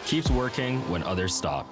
keeps working when others stop.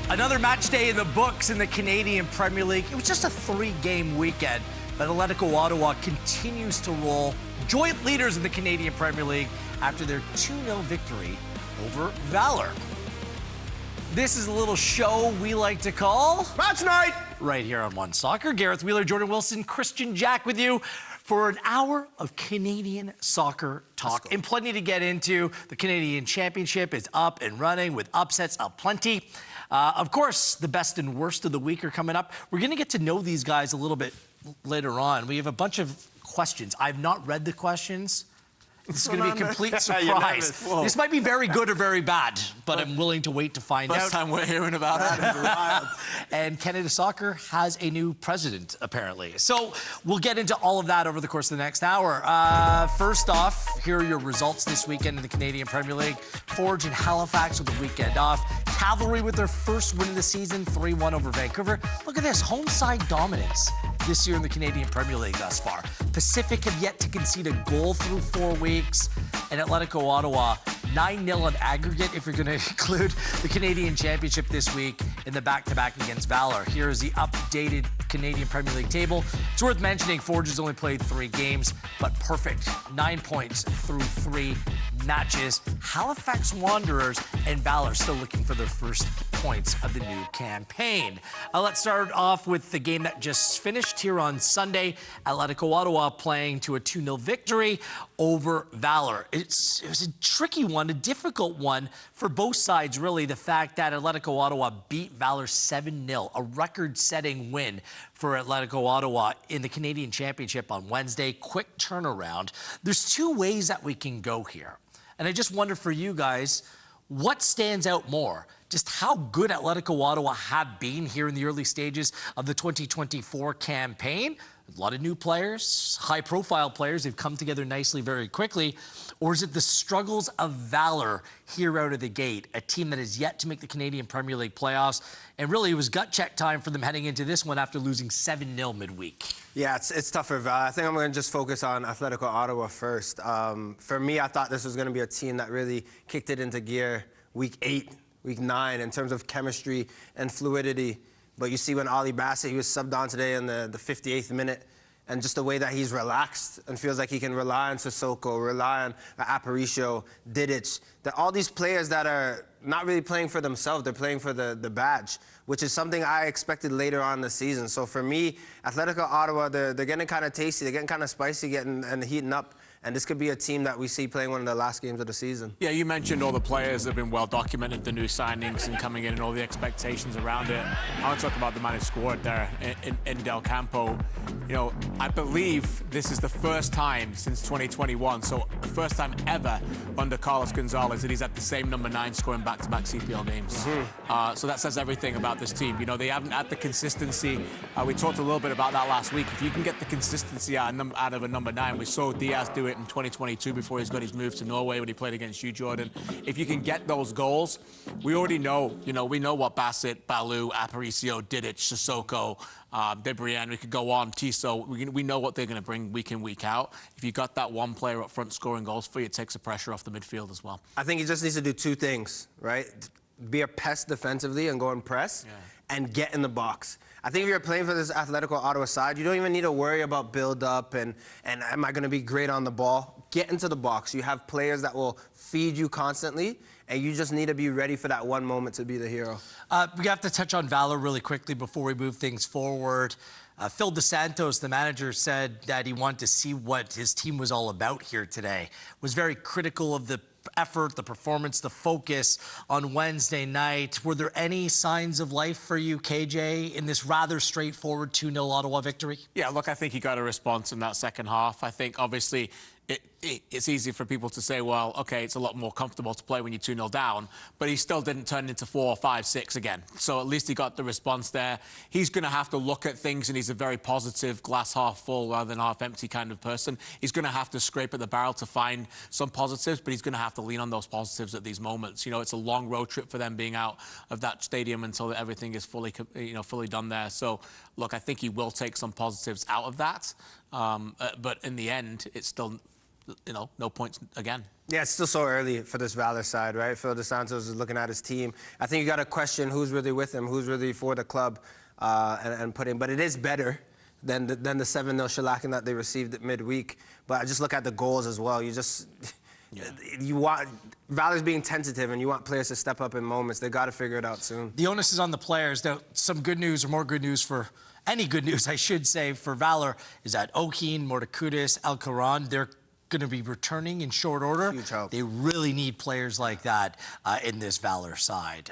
Another match day in the books in the Canadian Premier League. It was just a 3-game weekend, but Atletico Ottawa continues to roll, joint leaders in the Canadian Premier League after their 2-0 victory over Valour. This is a little show we like to call Match Night! Right here on One Soccer. Gareth Wheeler, Jordan Wilson, Christian Jack with you for an hour of Canadian soccer talk. And plenty to get into. The Canadian Championship is up and running with upsets aplenty. Of course, the best and worst of the week are coming up. We're going to get to know these guys a little bit later on. We have a bunch of questions. I've not read the questions. This is going to be a complete surprise. This might be very good or very bad, but I'm willing to wait to find out. First time we're hearing about it. And Canada Soccer has a new president, apparently. So we'll get into all of that over the course of the next hour. First off, here are your results this weekend in the Canadian Premier League. Forge and Halifax with the weekend off. Cavalry with their first win of the season, 3-1 over Vancouver. Look at this, home side dominance this year in the Canadian Premier League thus far. Pacific have yet to concede a goal through 4 weeks. And Atletico Ottawa, 9-0 on aggregate if you're going to include the Canadian Championship this week in the back-to-back against Valour. Here is the updated Canadian Premier League table. It's worth mentioning Forge has only played 3 games, but perfect. 9 points through 3 matches. Halifax Wanderers and Valour still looking for their first points of the new campaign. Let's start off with the game that just finished here on Sunday. Atletico Ottawa playing to a 2-0 victory over Valour. It was a tricky one, a difficult one for both sides, really. The fact that Atletico Ottawa beat Valour 7-0, a record-setting win for Atletico Ottawa in the Canadian Championship on Wednesday. Quick turnaround. There's 2 ways that we can go here. And I just wonder for you guys, what stands out more? Just how good Atletico Ottawa have been here in the early stages of the 2024 campaign. A lot of new players, high-profile players. They've come together nicely very quickly. Or is it the struggles of Valour here out of the gate, a team that is yet to make the Canadian Premier League playoffs? And really, it was gut check time for them heading into this one after losing 7-0 midweek. Yeah, it's tough for Valour. I think I'm going to just focus on Atletico Ottawa first. For me, I thought this was going to be a team that really kicked it into gear week 8, week 9 in terms of chemistry and fluidity. But you see when Ali Bassett, he was subbed on today in the 58th minute, and just the way that he's relaxed and feels like he can rely on Sissoko, rely on Aparicio, Didic. All these players that are not really playing for themselves, they're playing for the badge, which is something I expected later on in the season. So for me, Atletico Ottawa, they're getting kind of tasty, they're getting kind of spicy, and heating up. And this could be a team that we see playing one of the last games of the season. Yeah, you mentioned all the players that have been well documented, the new signings and coming in and all the expectations around it. I want to talk about the man who scored there in Del Campo. You know, I believe this is the first time since 2021, so the first time ever under Carlos Gonzalez that he's at the same number 9 scoring back-to-back CPL games. So that says everything about this team. You know, they haven't had the consistency. We talked a little bit about that last week. If you can get the consistency out of a number 9, we saw Diaz do it in 2022 before he's got his move to Norway when he played against you, Jordan. If you can get those goals, we already know, we know what Bassett, Valour, Aparicio, Didic, Sissoko, Debrienne, we could go on, Tissot, we know what they're going to bring week in, week out. If you got that one player up front scoring goals for you, it takes the pressure off the midfield as well. I think he just needs to do 2 things, right? Be a pest defensively and go and press, and get in the box. I think if you're playing for this Atletico Ottawa side, you don't even need to worry about build-up and am I going to be great on the ball? Get into the box. You have players that will feed you constantly, and you just need to be ready for that one moment to be the hero. We have to touch on Valour really quickly before we move things forward. Phil DeSantos, the manager, said that he wanted to see what his team was all about here today. Was very critical of the effort, the performance, the focus on Wednesday night. Were there any signs of life for you, KJ, in this rather straightforward 2-0 Ottawa victory? Yeah, look, I think he got a response in that second half. I think, obviously, it's easy for people to say, well, OK, it's a lot more comfortable to play when you're 2-0 down, but he still didn't turn into 4, 5, 6 again. So at least he got the response there. He's going to have to look at things, and he's a very positive, glass half full rather than half empty kind of person. He's going to have to scrape at the barrel to find some positives, but he's going to have to lean on those positives at these moments. You know, it's a long road trip for them being out of that stadium until everything is fully done there. So, look, I think he will take some positives out of that. But in the end, it's still, no points again. Yeah, it's still so early for this Valour side, right? Phil DeSantos is looking at his team. I think you got to question who's really with him, who's really for the club, and put in. But it is better than the 7-0 shellacking that they received at midweek. But I just look at the goals as well. You want Valour's being tentative, and you want players to step up in moments. They got to figure it out soon. The onus is on the players. Now, some good news, or more good news for any good news, I should say, for Valour is that O'Keen, Mortakudis, Alcaron, they're going to be returning in short order. Huge help. They really need players like that in this Valour side.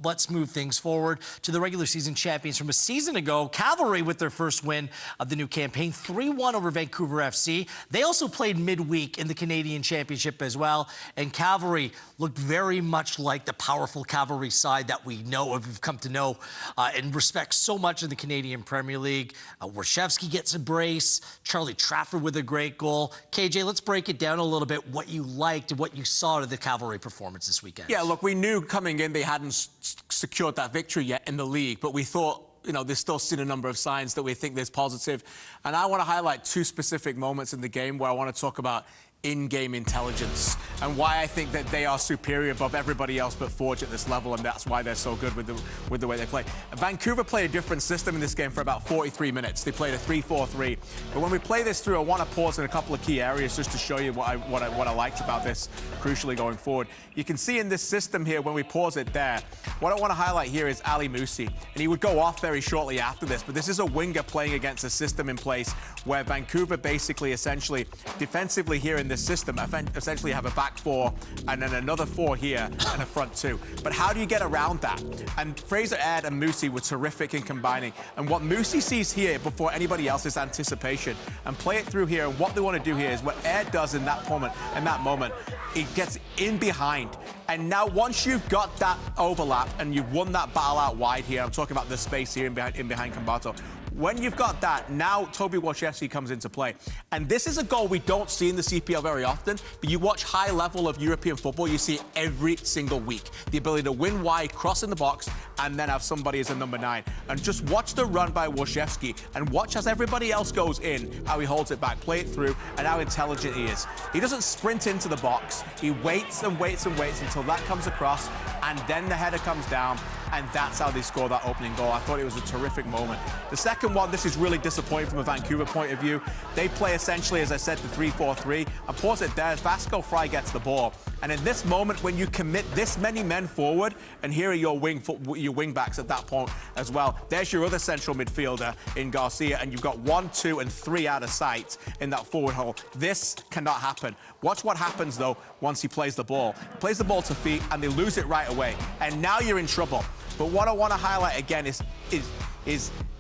Let's move things forward to the regular season champions from a season ago. Cavalry with their first win of the new campaign, 3-1 over Vancouver FC. They also played midweek in the Canadian Championship as well. And Cavalry looked very much like the powerful Cavalry side that we know, or we've come to know and respect so much in the Canadian Premier League. Warshevsky gets a brace. Charlie Trafford with a great goal. KJ, let's break it down a little bit, what you liked and what you saw of the Cavalry performance this weekend. Yeah, look, we knew coming in they hadn't secured that victory yet in the league, but we thought, they've still seen a number of signs that we think there's positive. And I want to highlight two specific moments in the game where I want to talk about in-game intelligence and why I think that they are superior above everybody else but Forge at this level, and that's why they're so good with the way they play. Vancouver played a different system in this game for about 43 minutes. They played a 3-4-3. But when we play this through, I want to pause in a couple of key areas just to show you what I liked about this, crucially going forward. You can see in this system here, when we pause it there, what I want to highlight here is Ali Musi. And he would go off very shortly after this, but this is a winger playing against a system in place where Vancouver basically, essentially, defensively here in this system, essentially have a back four and then another four here and a front two. But how do you get around that? And Fraser Aird and Musi were terrific in combining. And what Musi sees here before anybody else is anticipation and play it through here. And what they want to do here is what Aird does in that moment, it gets in behind. And now once you've got that overlap and you've won that battle out wide here, I'm talking about the space here in behind Cambato. When you've got that, now Toby Warshevsky comes into play. And this is a goal we don't see in the CPL very often, but you watch high level of European football, you see it every single week. The ability to win wide, cross in the box, and then have somebody as a number 9. And just watch the run by Warshevsky, and watch as everybody else goes in, how he holds it back, play it through, and how intelligent he is. He doesn't sprint into the box. He waits and waits and waits until that comes across, and then the header comes down, and that's how they score that opening goal. I thought it was a terrific moment. The second one, this is really disappointing from a Vancouver point of view. They play essentially, as I said, the 3-4-3. And pause it there, Vasco Fry gets the ball. And in this moment, when you commit this many men forward, and here are your wing backs at that point as well, there's your other central midfielder in Garcia, and you've got 1, 2, and 3 out of sight in that forward hole. This cannot happen. Watch what happens, though, once he plays the ball. He plays the ball to feet, and they lose it right away. And now you're in trouble. But what I want to highlight again is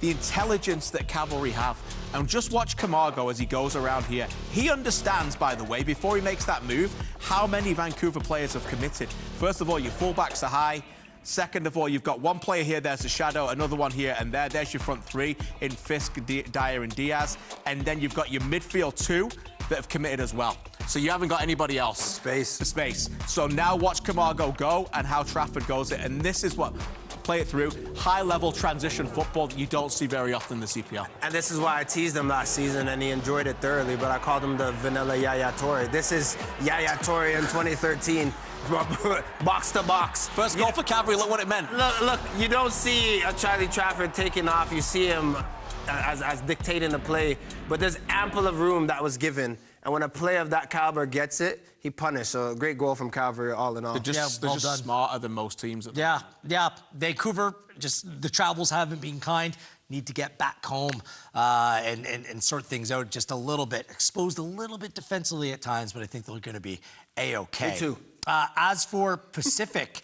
the intelligence that Cavalry have. And just watch Camargo as he goes around here. He understands, by the way, before he makes that move, how many Vancouver players have committed. First of all, your fullbacks are high. Second of all, you've got one player here, there's a shadow, another one here, and there's your front 3 in Fisk, Dyer, and Diaz. And then you've got your midfield 2 that have committed as well. So you haven't got anybody else. Space. So now watch Camargo go and how Trafford goes it. And this is what, play it through, high-level transition football that you don't see very often in the CPL. And this is why I teased him last season, and he enjoyed it thoroughly, but I called him the vanilla Yaya Toure. This is Yaya Toure in 2013. Box to box. First goal for Cavalry, look what it meant. Look, you don't see a Charlie Trafford taking off. You see him as dictating the play, but there's ample of room that was given. And when a player of that caliber gets it, he punished. So a great goal from Cavalry, all in all. They're just smarter than most teams. Yeah. Vancouver, just the travels haven't been kind. Need to get back home and sort things out just a little bit. Exposed a little bit defensively at times, but I think they're going to be A-OK. Me too. As for Pacific,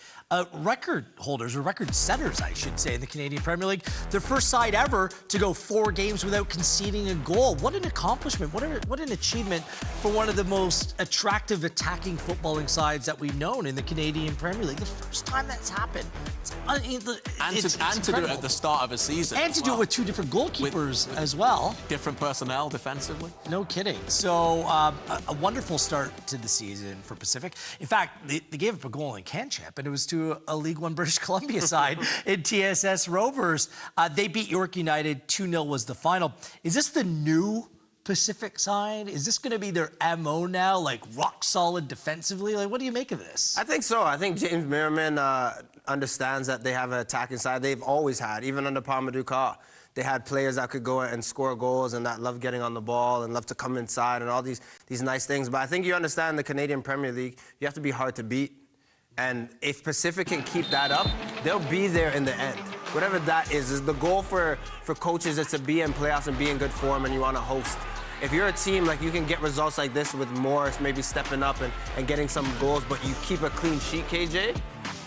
record holders, or record setters, I should say, in the Canadian Premier League, their first side ever to go 4 games without conceding a goal. What an accomplishment. What an achievement for one of the most attractive attacking footballing sides that we've known in the Canadian Premier League. The first time that's happened. And to do it at the start of a season. And to do it with 2 different goalkeepers as well. Different personnel defensively. No kidding. So a wonderful start to the season for Pacific. In fact, they gave up a goal in CanChamp, and it was to a League One British Columbia side in TSS Rovers. They beat York United. 2-0 was the final. Is this the new Pacific side? Is this going to be their MO now, like rock solid defensively? Like, what do you make of this? I think so. I think James Merriman understands that they have an attacking side. They've always had, even under Pamadou Ka. They had players that could go and score goals and that love getting on the ball and love to come inside and all these nice things. But I think you understand the Canadian Premier League, you have to be hard to beat. And if Pacific can keep that up, they'll be there in the end. Whatever that is the goal for coaches is to be in playoffs and be in good form, and you want to host. If you're a team, like, you can get results like this with Morris maybe stepping up and getting some goals, but you keep a clean sheet, KJ,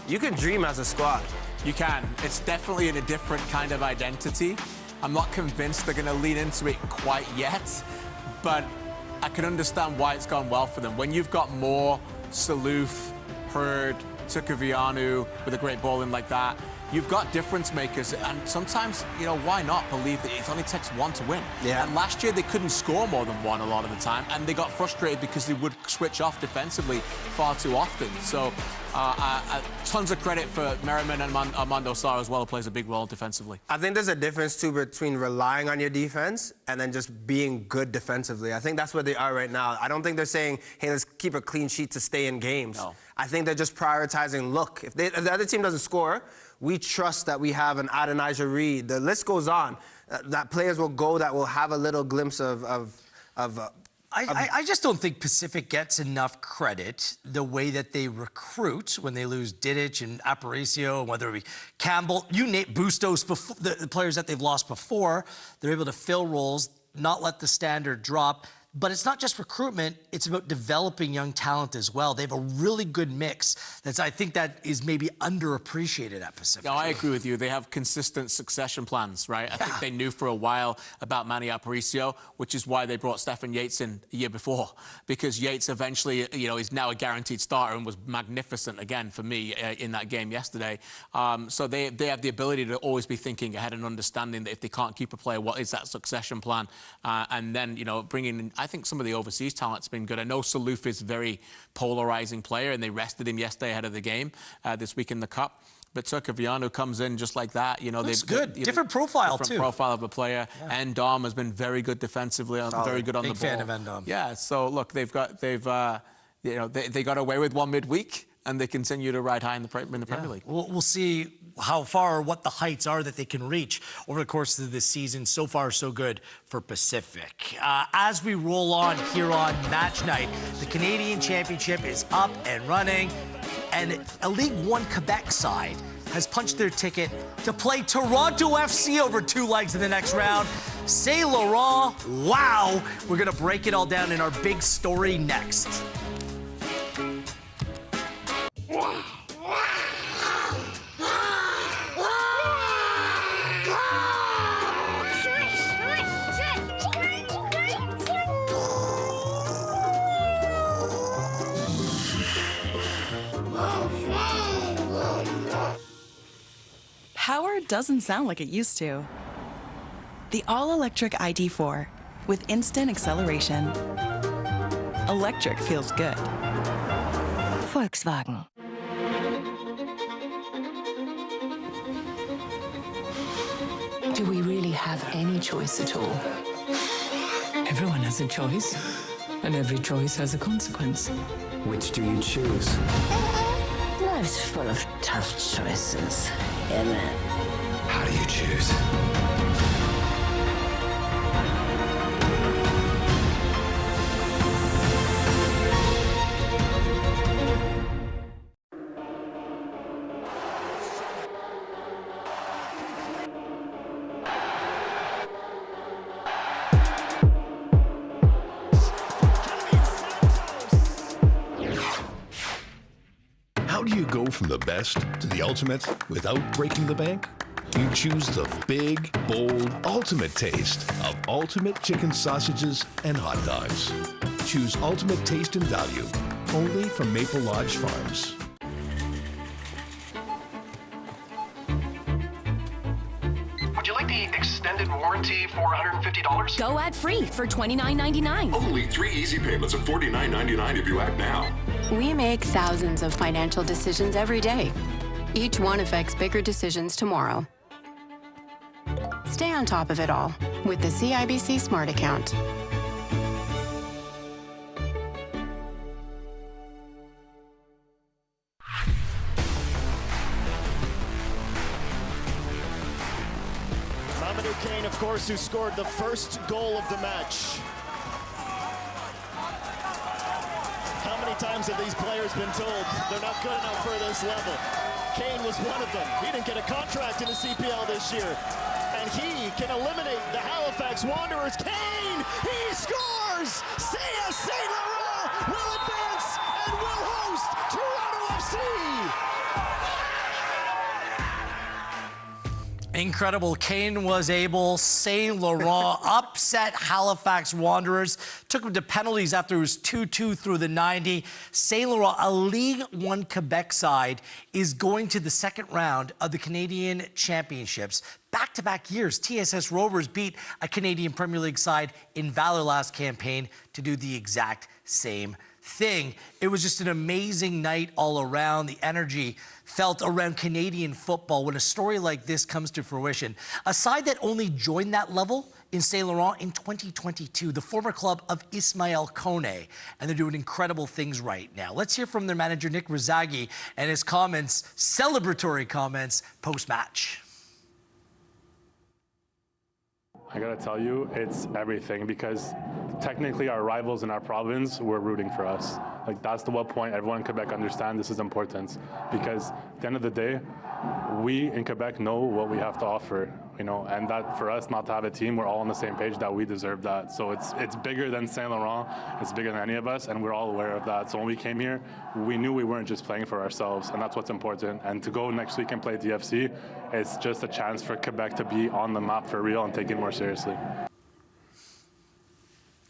you can dream as a squad. You can. It's definitely in a different kind of identity. I'm not convinced they're going to lean into it quite yet, but I can understand why it's gone well for them. When you've got Moore, Saloof, Hurd, Tukavianu with a great ball in like that, you've got difference makers, and sometimes, you know, why not believe that it only takes 1 to win? Yeah. And last year they couldn't score more than 1 a lot of the time, and they got frustrated because they would switch off defensively far too often. So tons of credit for Merriman and Armando Sarr as well, who plays a big role defensively. I think there's a difference, too, between relying on your defense and then just being good defensively. I think that's where they are right now. I don't think they're saying, hey, let's keep a clean sheet to stay in games. No. I think they're just prioritizing, look, if the other team doesn't score, we trust that we have an Adonijah Reed. The list goes on. That players will go that will have a little glimpse I just don't think Pacific gets enough credit the way that they recruit when they lose Didic and Aparicio, and whether it be Campbell, you name Bustos, the players that they've lost before. They're able to fill roles, not let the standard drop. But it's not just recruitment, it's about developing young talent as well. They have a really good mix I think that is maybe underappreciated at Pacific. No, I agree with you. They have consistent succession plans, right? I think they knew for a while about Manny Aparicio, which is why they brought Stefan Yates in a year before, because Yates eventually, you know, is now a guaranteed starter and was magnificent again for me in that game yesterday. So they have the ability to always be thinking ahead and understanding that if they can't keep a player, what is that succession plan? And then, you know, bringing in, I think some of the overseas talent's been good. I know Saloof is a very polarizing player, and they rested him yesterday ahead of the game this week in the Cup. But Tukavianu comes in just like that. You know, that's good. Different profile, different profile of a player. Yeah. Ndom has been very good defensively, very good on the ball. Big fan of Ndom. Yeah. So look, they got away with 1 midweek, and they continue to ride high in the Premier League. We'll see how far, what the heights are that they can reach over the course of this season. So far, so good for Pacific. As we roll on here on Match Night, the Canadian Championship is up and running, and a League One Quebec side has punched their ticket to play Toronto FC over 2 legs in the next round. Say, Laurent, wow! We're going to break it all down in our big story next. Power doesn't sound like it used to. The all-electric ID4 with instant acceleration. Electric feels good. Volkswagen. Do we really have any choice at all? Everyone has a choice, and every choice has a consequence. Which do you choose? Life's full of tough choices, isn't it? How do you choose? How do you go from the best to the ultimate without breaking the bank? You choose the big, bold, ultimate taste of ultimate chicken sausages and hot dogs. Choose ultimate taste and value, only from Maple Lodge Farms. Would you like the extended warranty for $150? Go ad-free for $29.99. Only 3 easy payments of $49.99 if you act now. We make thousands of financial decisions every day. Each one affects bigger decisions tomorrow. Stay on top of it all with the CIBC Smart Account. Kane, of course, who scored the first goal of the match. How many times have these players been told they're not good enough for this level? Kane was one of them. He didn't get a contract in the CPL this year. And he can eliminate the Halifax Wanderers. Kane, he scores! CS St. Laurent will advance and will host Toronto FC! Incredible. Kane was able. St. Laurent upset Halifax Wanderers. Took them to penalties after it was 2-2 through the 90. St. Laurent, a League One Quebec side, is going to the second round of the Canadian Championships. Back-to-back years, TSS Rovers beat a Canadian Premier League side in Valour last campaign to do the exact same thing. It was just an amazing night all around. The energy felt around Canadian football when a story like this comes to fruition. A side that only joined that level in St. Laurent in 2022, the former club of Ismail Kone, and they're doing incredible things right now. Let's hear from their manager, Nick Rizaghi, and his comments, celebratory comments, post-match. I gotta tell you, it's everything, because technically our rivals in our province were rooting for us. Like, that's the one point everyone in Quebec understands this is important, because at the end of the day, we in Quebec know what we have to offer, you know, and that for us not to have a team, we're all on the same page that we deserve that. So it's bigger than St. Laurent, it's bigger than any of us, and we're all aware of that. So when we came here, we knew we weren't just playing for ourselves, and that's what's important. And to go next week and play DFC, it's just a chance for Quebec to be on the map for real and take it more seriously.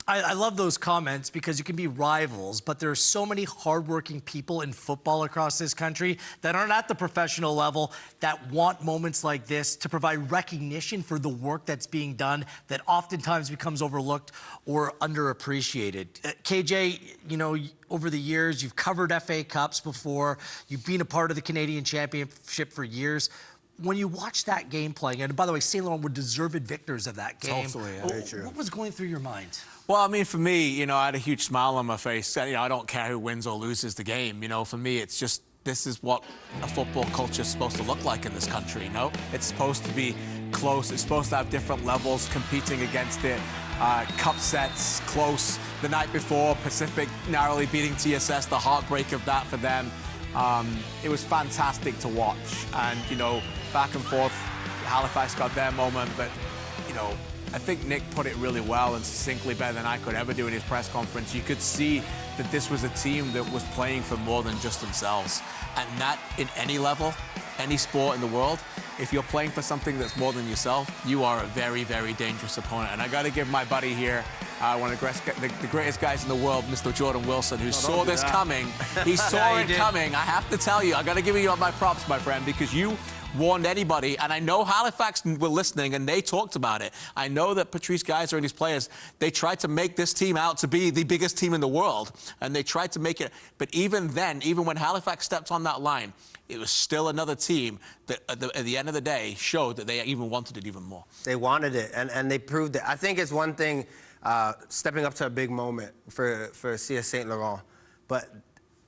I love those comments because you can be rivals, but there are so many hardworking people in football across this country that aren't at the professional level that want moments like this to provide recognition for the work that's being done that oftentimes becomes overlooked or underappreciated. KJ, you know, over the years, you've covered FA Cups before, you've been a part of the Canadian Championship for years. When you watch that game playing, and by the way, St. Laurent were deserved victors of that game. Totally, yeah. Very true. What was going through your mind? Well, I mean, for me, you know, I had a huge smile on my face. You know, I don't care who wins or loses the game. You know, for me, it's just, this is what a football culture is supposed to look like in this country, you know? It's supposed to be close. It's supposed to have different levels competing against it. Cup sets, close. The night before, Pacific narrowly beating TSS, the heartbreak of that for them. It was fantastic to watch. And, you know, back and forth, Halifax got their moment, but, you know, I think Nick put it really well and succinctly, better than I could ever do in his press conference. You could see that this was a team that was playing for more than just themselves. And that, in any level, any sport in the world, if you're playing for something that's more than yourself, you are a very, very dangerous opponent. And I got to give my buddy here, one of the greatest guys in the world, Mr. Jordan Wilson, who saw this coming. He saw it coming. I have to tell you, I got to give you my props, my friend, because you warned anybody, and I know Halifax were listening and they talked about it. I know that Patrice Geyser and his players, they tried to make this team out to be the biggest team in the world, and they tried to make it, but even then, even when Halifax stepped on that line, it was still another team that at the end of the day showed that they even wanted it even more. They wanted it, and they proved it. I think it's one thing stepping up to a big moment for CS St. Laurent, but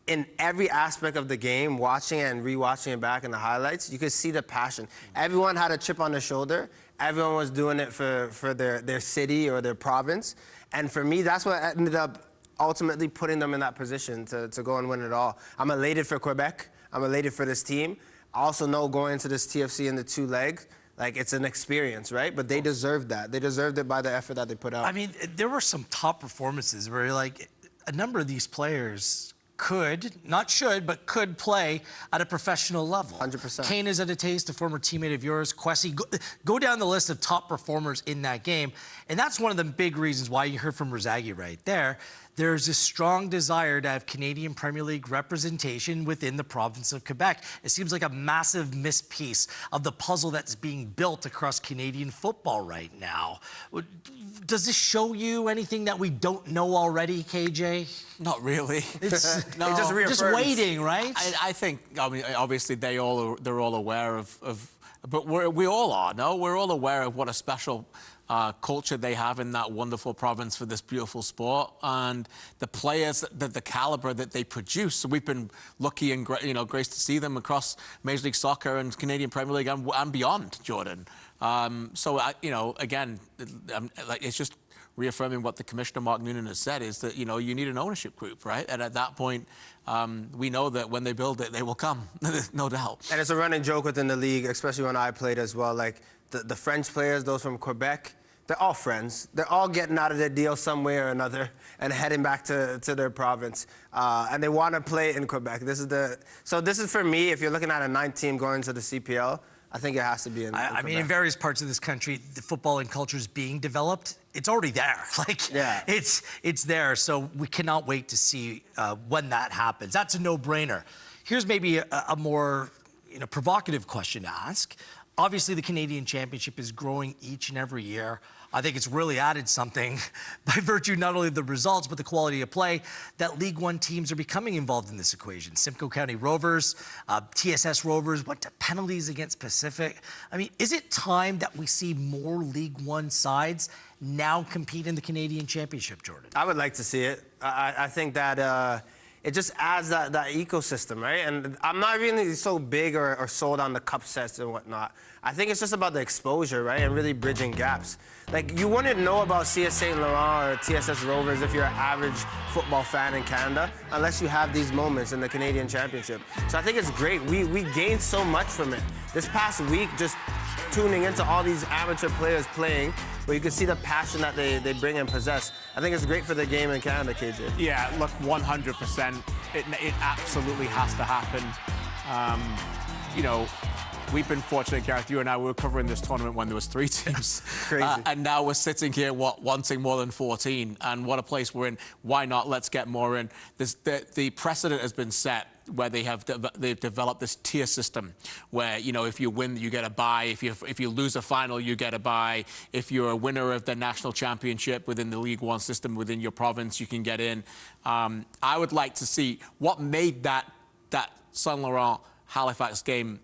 in every aspect of the game, watching it and rewatching it back in the highlights, you could see the passion. Everyone had a chip on their shoulder. Everyone was doing it for their city or their province. And for me, that's what ended up ultimately putting them in that position to go and win it all. I'm elated for Quebec. I'm elated for this team. I also know going into this TFC in the 2 legs, like, it's an experience, right? But they deserved that. They deserved it by the effort that they put out. I mean, there were some top performances where, like, a number of these players could, not should, but could play at a professional level. 100%. Kane is at a taste, a former teammate of yours. Kwesi, go down the list of top performers in that game. And that's one of the big reasons why you heard from Rezaghi right there. There's a strong desire to have Canadian Premier League representation within the province of Quebec. It seems like a massive missed piece of the puzzle that's being built across Canadian football right now. Does this show you anything that we don't know already, KJ? Not really. It's no, just waiting, right? I think, I mean, obviously they're all aware of but we all are, no? We're all aware of what a special culture they have in that wonderful province for this beautiful sport, and the players, the caliber that they produce. So we've been lucky and graced to see them across Major League Soccer and Canadian Premier League and beyond, Jordan. So again, it's just reaffirming what the Commissioner Mark Noonan has said, is that you need an ownership group, right? And at that point, we know that when they build it, they will come. No doubt. And it's a running joke within the league, especially when I played as well. Like the French players, those from Quebec, they're all friends. They're all getting out of their deal some way or another and heading back to their province. And they want to play in Quebec. So this is for me, if you're looking at a 9th team going to the CPL, I think it has to be in I mean, in various parts of this country, the football and culture is being developed. It's already there. It's there. So we cannot wait to see when that happens. That's a no-brainer. Here's maybe a more provocative question to ask. Obviously, the Canadian Championship is growing each and every year. I think it's really added something by virtue not only of the results, but the quality of play, that League One teams are becoming involved in this equation. Simcoe County Rovers, TSS Rovers went to penalties against Pacific. I mean, is it time that we see more League One sides now compete in the Canadian Championship, Jordan? I would like to see it. I think that it just adds that ecosystem, right? And I'm not really so big or sold on the cup sets and whatnot. I think it's just about the exposure, right? And really bridging gaps. Like, you wouldn't know about CS St. Laurent or TSS Rovers if you're an average football fan in Canada, unless you have these moments in the Canadian Championship. So I think it's great. We gained so much from it. This past week, just tuning into all these amateur players playing, where you can see the passion that they bring and possess. I think it's great for the game in Canada, KJ. Yeah, look, 100%. It absolutely has to happen. We've been fortunate, Gareth, you and I, we were covering this tournament when there was 3 teams. Crazy. And now we're sitting here, wanting more than 14. And what a place we're in. Why not? Let's get more in. The precedent has been set where they've developed this tier system where, if you win, you get a bye. If you lose a final, you get a bye. If you're a winner of the national championship within the League One system within your province, you can get in. I would like to see what made that Saint Laurent Halifax game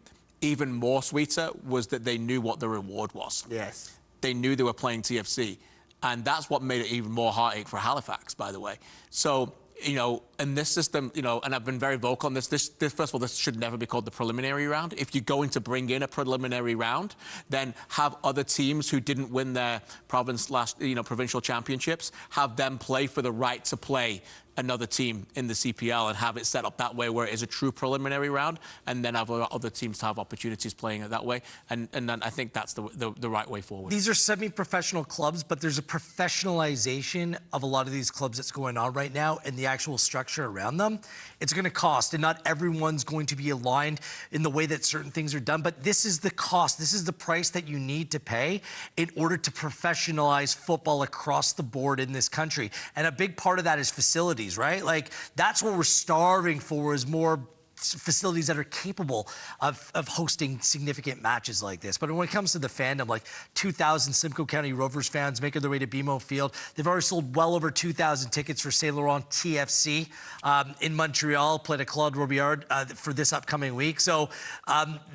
even more sweeter was that they knew what the reward was. Yes. They knew they were playing TFC. And that's what made it even more heartache for Halifax, by the way. So, in this system, and I've been very vocal on this, first of all, this should never be called the preliminary round. If you're going to bring in a preliminary round, then have other teams who didn't win their provincial championships, have them play for the right to play another team in the CPL and have it set up that way where it is a true preliminary round, and then have other teams to have opportunities playing it that way. And then I think that's the right way forward. These are semi-professional clubs, but there's a professionalization of a lot of these clubs that's going on right now and the actual structure around them. It's going to cost, and not everyone's going to be aligned in the way that certain things are done, but this is the cost. This is the price that you need to pay in order to professionalize football across the board in this country. And a big part of that is facilities. Right? Like, that's what we're starving for, is more facilities that are capable of hosting significant matches like this. But when it comes to the fandom, like 2,000 Simcoe County Rovers fans making their way to BMO Field. They've already sold well over 2,000 tickets for Saint Laurent TFC in Montreal, played at Claude Robillard for this upcoming week. So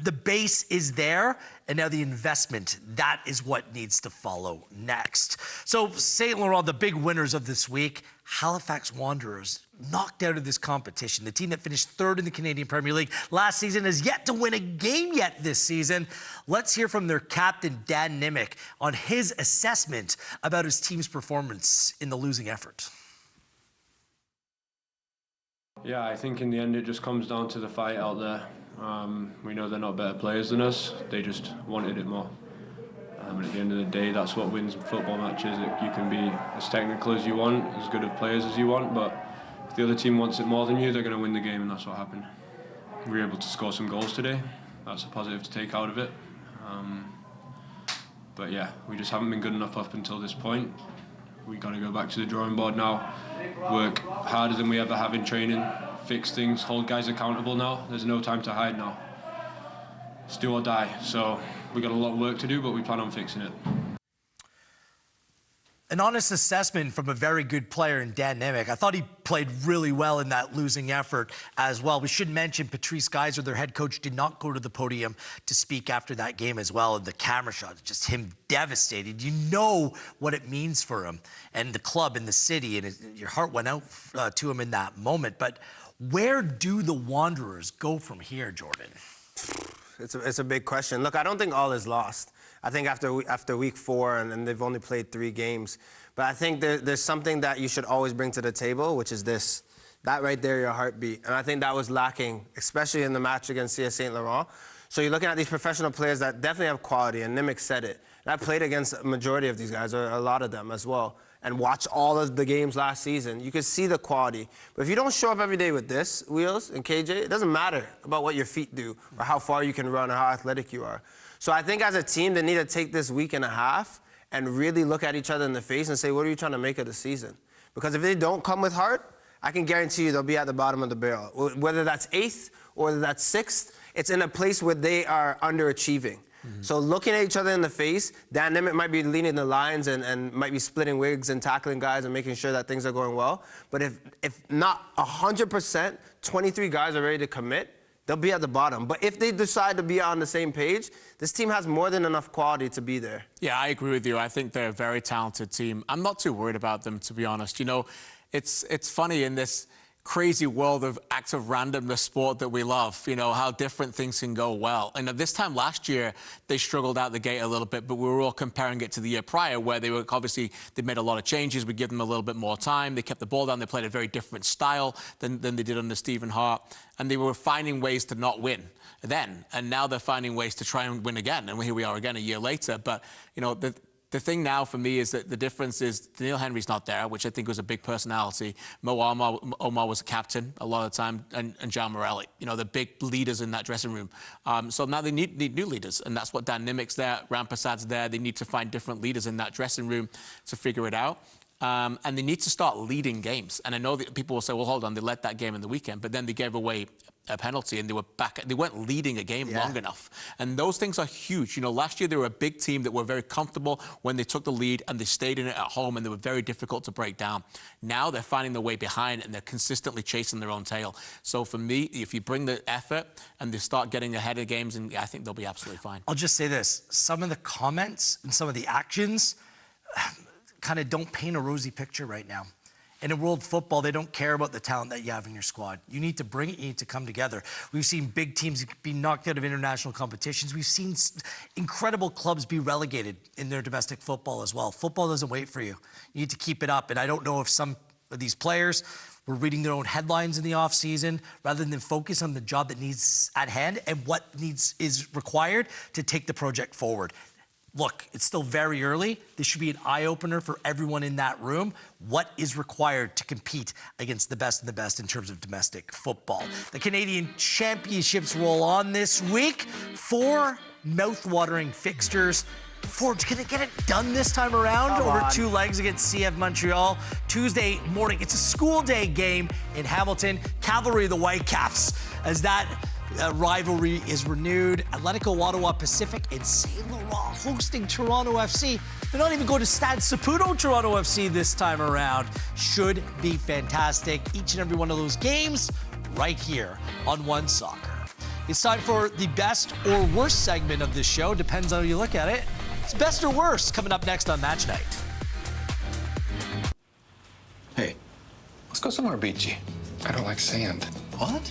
the base is there. And now the investment, that is what needs to follow next. So Saint Laurent, the big winners of this week, Halifax Wanderers, knocked out of this competition. The team that finished 3rd in the Canadian Premier League last season has yet to win a game yet this season. Let's hear from their captain, Dan Nimick, on his assessment about his team's performance in the losing effort. Yeah, I think in the end it just comes down to the fight out there. We know they're not better players than us, they just wanted it more. And at the end of the day, that's what wins football matches. You can be as technical as you want, as good of players as you want, but if the other team wants it more than you, they're going to win the game, and that's what happened. We were able to score some goals today. That's a positive to take out of it. But yeah, we just haven't been good enough up until this point. We got to go back to the drawing board now, work harder than we ever have in training, fix things, hold guys accountable now. There's no time to hide now. It's do or die. So we got a lot of work to do, but we plan on fixing it. An honest assessment from a very good player in Dan Nemec. I thought he played really well in that losing effort as well. We should mention Patrice Geiser, their head coach, did not go to the podium to speak after that game as well. And the camera shot, just him devastated. You know what it means for him and the club and the city, and your heart went out to him in that moment. But where do the Wanderers go from here, Jordan? It's a big question. Look, I don't think all is lost. I think after week 4, and they've only played 3 games, but I think there's something that you should always bring to the table, which is this. That right there, your heartbeat. And I think that was lacking, especially in the match against CS St. Laurent. So you're looking at these professional players that definitely have quality, and Nemec said it. And I played against a majority of these guys, or a lot of them as well, and watched all of the games last season. You could see the quality. But if you don't show up every day with this, Wheels and KJ, it doesn't matter about what your feet do or how far you can run or how athletic you are. So I think as a team, they need to take this week and a half and really look at each other in the face and say, what are you trying to make of the season? Because if they don't come with heart, I can guarantee you they'll be at the bottom of the barrel. Whether that's 8th or whether that's 6th, it's in a place where they are underachieving. So looking at each other in the face, Dan Nemec might be leading the lines and might be splitting wigs and tackling guys and making sure that things are going well. But if not 100%, 23 guys are ready to commit, they'll be at the bottom. But if they decide to be on the same page, this team has more than enough quality to be there. Yeah, I agree with you. I think they're a very talented team. I'm not too worried about them, to be honest. You know, it's funny in this crazy world of acts of randomness sport that we love, you know, how different things can go well. And this time last year, they struggled out the gate a little bit, but we were all comparing it to the year prior, where they were obviously, they made a lot of changes. We give them a little bit more time. They kept the ball down. They played a very different style than they did under Stephen Hart. And they were finding ways to not win then. And now they're finding ways to try and win again. And here we are again a year later. But, you know, the thing now for me is that the difference is Daniil Henry's not there, which I think was a big personality. Mo Omar was a captain a lot of the time, and John Morelli. You know, the big leaders in that dressing room. So now they need new leaders, and that's what Dan Nemec's there, Rampasad's there. They need to find different leaders in that dressing room to figure it out. And they need to start leading games. And I know that people will say, well, hold on, they led that game in the weekend, but then they gave away a penalty and they were back. They weren't leading a game long enough. And those things are huge. You know, last year they were a big team that were very comfortable when they took the lead and they stayed in it at home and they were very difficult to break down. Now they're finding their way behind and they're consistently chasing their own tail. So for me, if you bring the effort and they start getting ahead of games, and I think they'll be absolutely fine. I'll just say this. Some of the comments and some of the actions kind of don't paint a rosy picture right now. In a world football, they don't care about the talent that you have in your squad. You need to bring it, you need to come together. We've seen big teams be knocked out of international competitions. We've seen incredible clubs be relegated in their domestic football as well. Football doesn't wait for you. You need to keep it up. And I don't know if some of these players were reading their own headlines in the offseason rather than focus on the job that needs at hand and what is required to take the project forward. Look, it's still very early. This should be an eye-opener for everyone in that room. What is required to compete against the best of the best in terms of domestic football? The Canadian Championships roll on this week. 4 mouth-watering fixtures. Forge, can it get it done this time around? Over 2 legs against CF Montreal. Tuesday morning, it's a school day game in Hamilton. Cavalry, the Whitecaps, as that rivalry is renewed. Atletico, Ottawa, Pacific, and St. Laurent hosting Toronto FC. They're not even going to Stade Saputo, Toronto FC this time around. Should be fantastic. Each and every one of those games right here on One Soccer. It's time for the best or worst segment of this show. Depends on how you look at it. It's best or worst coming up next on Match Night. Hey, let's go somewhere beachy. I don't like sand. What?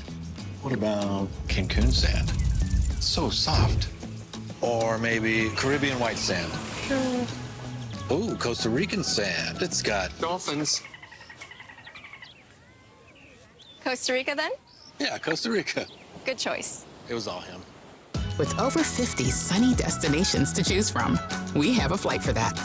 What about Cancun sand? It's so soft. Or maybe Caribbean white sand. Sure. Ooh, Costa Rican sand. It's got dolphins. Costa Rica, then? Yeah, Costa Rica. Good choice. It was all him. With over 50 sunny destinations to choose from, we have a flight for that.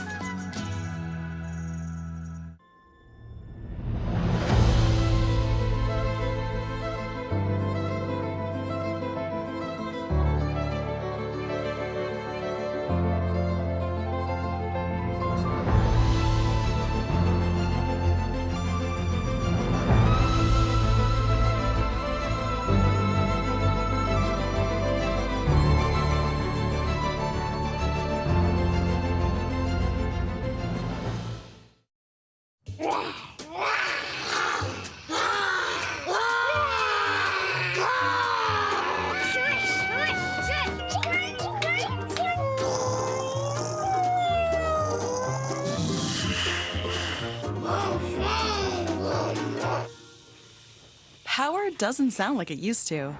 doesn't sound like it used to.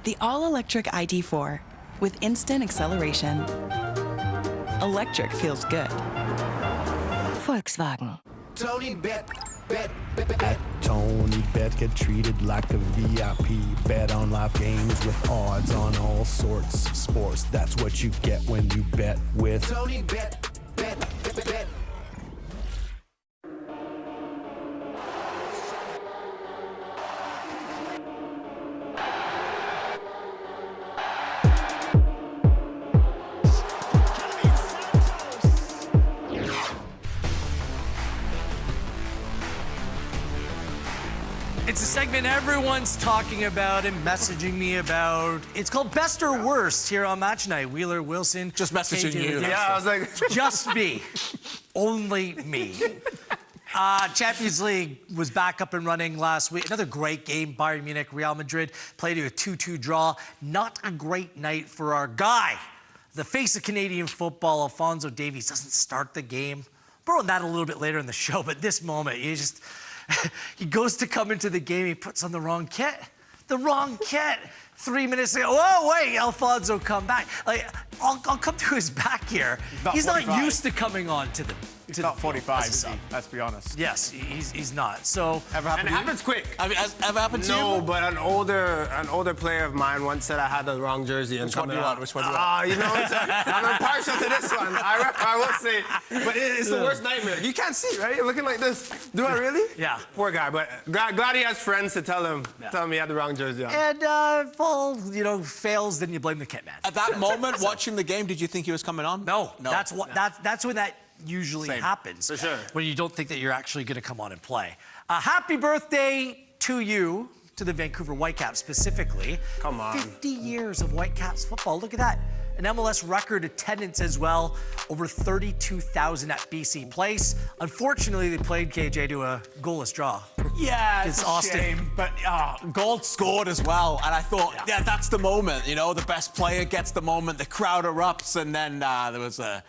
The all-electric ID4 with instant acceleration. Electric feels good. Volkswagen. Tony Bet. At Tony Bet, get treated like a VIP. Bet on live games with odds on all sorts of sports. That's what you get when you bet with Tony Bet. It's a segment everyone's talking about and messaging me about. It's called Best or Worst here on Match Night. Wheeler, Wilson. Just messaging KJ, you. Yeah, I was like... Just me. Only me. Champions League was back up and running last week. Another great game. Bayern Munich, Real Madrid played a 2-2 draw. Not a great night for our guy. The face of Canadian football, Alfonso Davies, doesn't start the game. More on that a little bit later in the show, but this moment, he goes to come into the game, he puts on the wrong kit. The wrong kit. 3 minutes ago, oh, wait, Alfonso, come back. Like, I'll come to his back here. He's not used to coming on to the... He's not 45, is he? Let's be honest. Yes, he's not. So... And it happens quick. I mean, ever happened to you? No, but an older player of mine once said I had the wrong jersey. Which one do you want? Which one do you want? You know, I'm partial to this one. I will say. But it's the worst nightmare. You can't see, right? You're looking like this. Do I really? Yeah. Poor guy, but glad he has friends to tell him he had the wrong jersey on. And if all, fails, then you blame the kit man. At that moment, watching the game, did you think he was coming on? No. That's when that usually happens. For sure. When you don't think that you're actually going to come on and play. Happy birthday to you, to the Vancouver Whitecaps specifically. Come on. 50 years of Whitecaps football. Look at that. An MLS record attendance as well. Over 32,000 at BC Place. Unfortunately, they played KJ to a goalless draw. Yeah, it's Austin. shame. But goal scored as well. And I thought, yeah, that's the moment. The best player gets the moment. The crowd erupts. And then there was a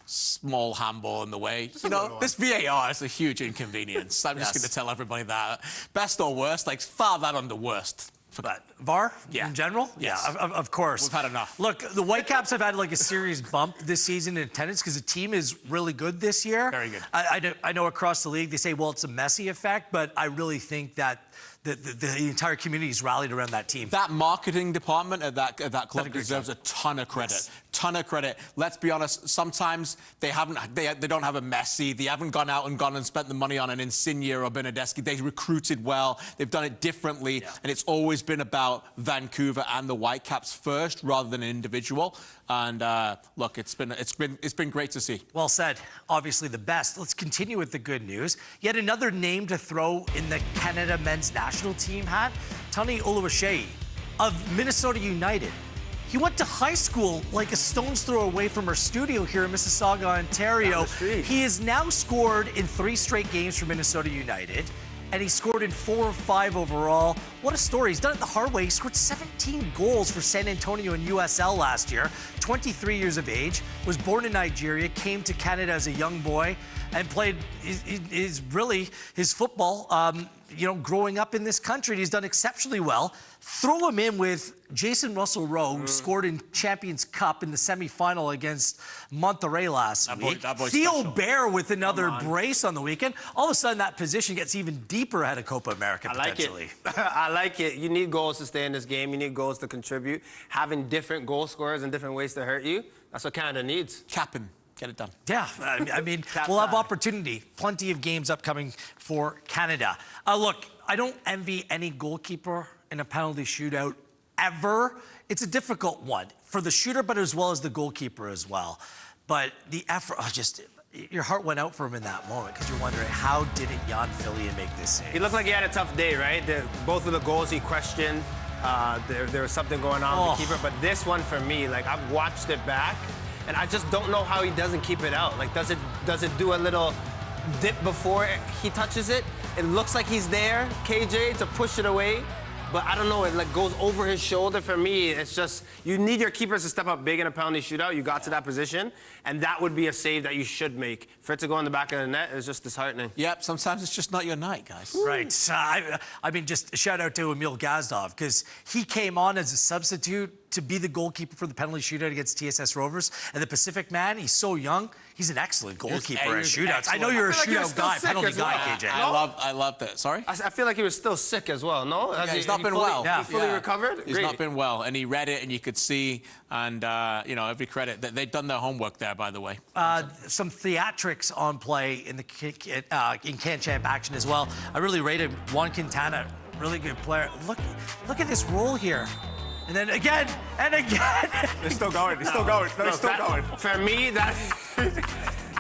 small handball in the way. This VAR is a huge inconvenience. I'm just going to tell everybody that. Best or worst, file that under worst. For that. VAR? Yeah. In general? Yes. Yeah, of course. We've had enough. Look, the Whitecaps have had a serious bump this season in attendance because the team is really good this year. Very good. I know across the league they say, well, it's a Messi effect, but I really think that the entire community is rallied around that team. That marketing department at that club deserves a ton of credit. Yes. Ton of credit. Let's be honest. Sometimes they don't have a Messi. They haven't gone and spent the money on an Insigne or Bernadeschi. They recruited well. They've done it differently, and it's always been about Vancouver and the Whitecaps first, rather than an individual. And look, it's been great to see. Well said. Obviously the best. Let's continue with the good news. Yet another name to throw in the Canada men's national team hat, Tony Oluwaseyi of Minnesota United. He went to high school like a stone's throw away from our studio here in Mississauga, Ontario. He has now scored in 3 straight games for Minnesota United, and he scored in 4 of 5 overall. What a story. He's done it the hard way. He scored 17 goals for San Antonio in USL last year. 23 years of age, was born in Nigeria, came to Canada as a young boy, and played his football, growing up in this country. He's done exceptionally well. Throw him in with Jason Russell-Rowe, who scored in Champions Cup in the semifinal against Monterrey last week. Theo Bair with another brace on the weekend. All of a sudden, that position gets even deeper ahead of Copa America, potentially. I like it. You need goals to stay in this game. You need goals to contribute. Having different goal scorers and different ways to hurt you, that's what Canada needs. Capping. Get it done. Yeah, I mean, we'll have opportunity. Plenty of games upcoming for Canada. Look, I don't envy any goalkeeper in a penalty shootout ever. It's a difficult one for the shooter, but as well as the goalkeeper as well. But the effort, your heart went out for him in that moment because you're wondering, how didn't Jan Fillion make this save? He looked like he had a tough day, right? Both of the goals he questioned. There was something going on with the keeper. But this one, for me, I've watched it back, and I just don't know how he doesn't keep it out. Does it do a little dip before he touches it? It looks like he's there, KJ, to push it away. but I don't know, it like goes over his shoulder. For me, it's just, you need your keepers to step up big in a penalty shootout. You got to that position, and that would be a save that you should make. For it to go in the back of the net is just disheartening. Yep, sometimes it's just not your night, guys. Right. I mean, just a shout out to Emil Gazdov, because he came on as a substitute to be the goalkeeper for the penalty shootout against TSS Rovers. And the Pacific man, he's so young. He's an excellent goalkeeper at shootouts. I know you're a shootout guy, penalty guy, KJ. I love that. Sorry? I feel like he was still sick as well, no? Yeah, he's not been well. He fully recovered? He's not been well. And he read it, and you could see, and, you know, every credit. They've done their homework there, by the way. Some theatrics on play in the in CanChamp action as well. I really rated Juan Quintana, really good player. Look at this roll here. And then again, and again. They're still going. They're still going. They're still going. For me, that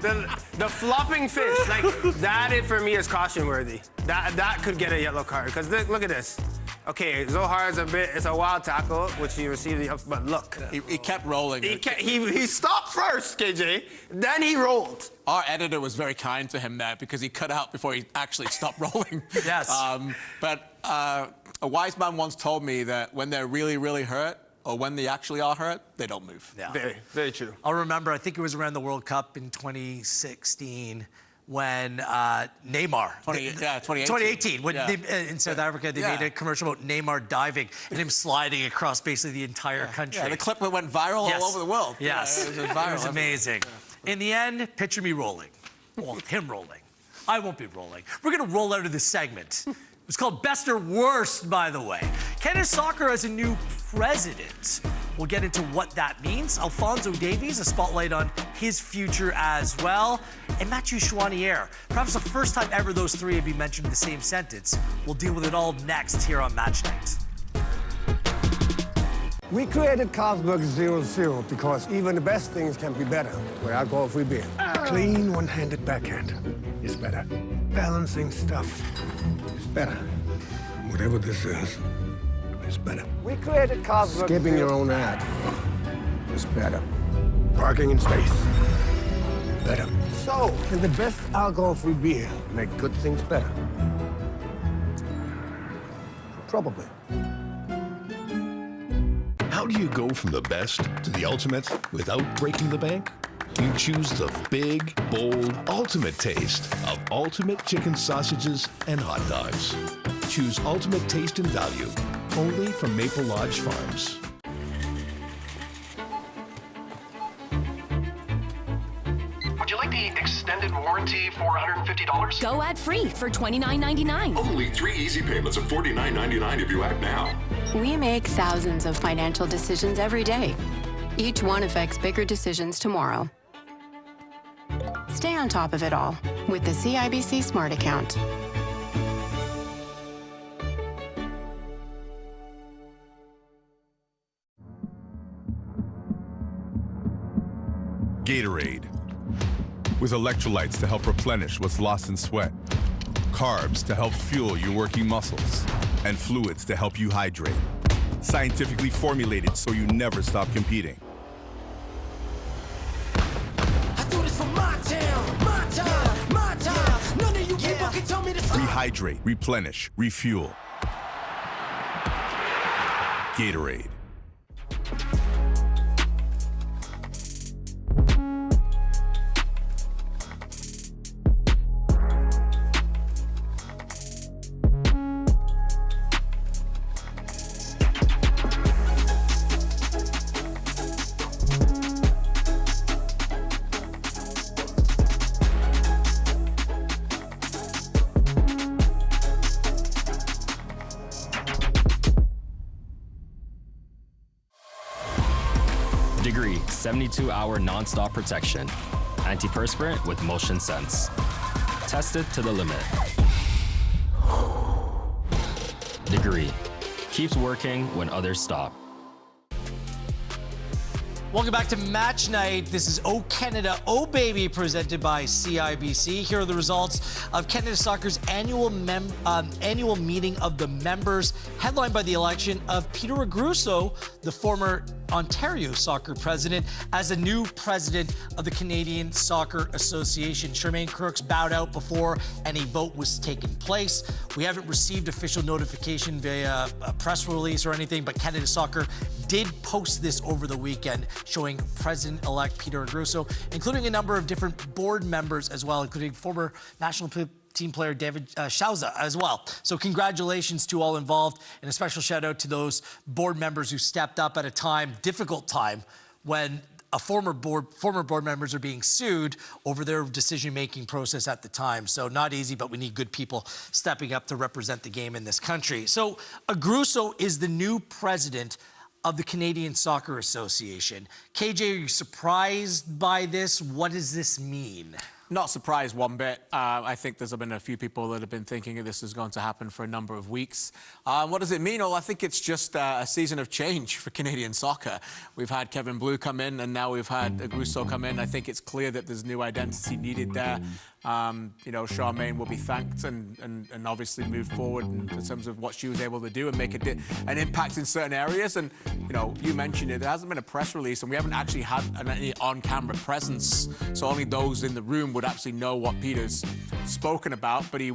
the flopping fist, like that, for me is caution worthy. That could get a yellow card. Because look at this. Okay, Zohar's it's a wild tackle, which he received, but look. He kept rolling. He stopped first, KJ, then he rolled. Our editor was very kind to him there because he cut out before he actually stopped rolling. Yes. But a wise man once told me that when they're really, really hurt, or when they actually are hurt, they don't move. Yeah. Very, very true. I'll remember, I think it was around the World Cup in 2016, when Neymar, 2018, when in South Africa, they made a commercial about Neymar diving and him sliding across basically the entire country. Yeah, the clip went viral all over the world. Yes, it was viral. It was amazing. In the end, picture me rolling. Well, him rolling. I won't be rolling. We're going to roll out of this segment. It's called Best or Worst, by the way. Canada Soccer has a new president. We'll get into what that means. Alfonso Davies, a spotlight on his future as well. And Mathieu Choiniere, perhaps the first time ever those three have been mentioned in the same sentence. We'll deal with it all next here on Match Night. We created Carlsberg 0-0 because even the best things can be better without goal-free beer. Clean one-handed backhand is better. Balancing stuff is better. Whatever this is better. We created Carlsberg. Skipping your own ad is better. Parking in space, better. So, can the best alcohol-free beer make good things better? Probably. How do you go from the best to the ultimate without breaking the bank? You choose the big, bold, ultimate taste of ultimate chicken sausages and hot dogs. Choose ultimate taste and value, only from Maple Lodge Farms. Would you like the extended warranty for $150? Go ad-free for $29.99. Only 3 easy payments of $49.99 if you act now. We make thousands of financial decisions every day. Each one affects bigger decisions tomorrow. Stay on top of it all with the CIBC Smart Account. Gatorade, with electrolytes to help replenish what's lost in sweat, carbs to help fuel your working muscles, and fluids to help you hydrate. Scientifically formulated so you never stop competing. I do this for my town, my time, my time. None of you people can tell me to stop. Rehydrate, replenish, refuel. Gatorade. Degree, 72-hour non-stop protection. Antiperspirant with motion sense. Tested to the limit. Degree, keeps working when others stop. Welcome back to Match Night. This is Oh Canada, Oh Baby, presented by CIBC. Here are the results of Canada Soccer's annual meeting of the members, headlined by the election of Peter Agruso, the former Ontario soccer president as a new president of the Canadian Soccer Association. Charmaine Crooks bowed out before any vote was taking place. We haven't received official notification via a press release or anything, but Canada Soccer did post this over the weekend, showing President-elect Peter Aguirre, including a number of different board members as well, including former national team player David Schauza as well. So congratulations to all involved, and a special shout out to those board members who stepped up at a time, difficult time, when former board members are being sued over their decision-making process at the time. So not easy, but we need good people stepping up to represent the game in this country. So Aguirre is the new president of the Canadian Soccer Association. KJ, are you surprised by this? What does this mean? Not surprised one bit. I think there's been a few people that have been thinking this is going to happen for a number of weeks. What does it mean? Well, I think it's just a season of change for Canadian soccer. We've had Kevin Blue come in, and now we've had Aguirre come in. I think it's clear that there's new identity needed there. You know, Charmaine will be thanked and obviously move forward in terms of what she was able to do and make an impact in certain areas. And, you know, you mentioned it, there hasn't been a press release, and we haven't actually had any on-camera presence, so only those in the room would actually know what Peter's spoken about. But he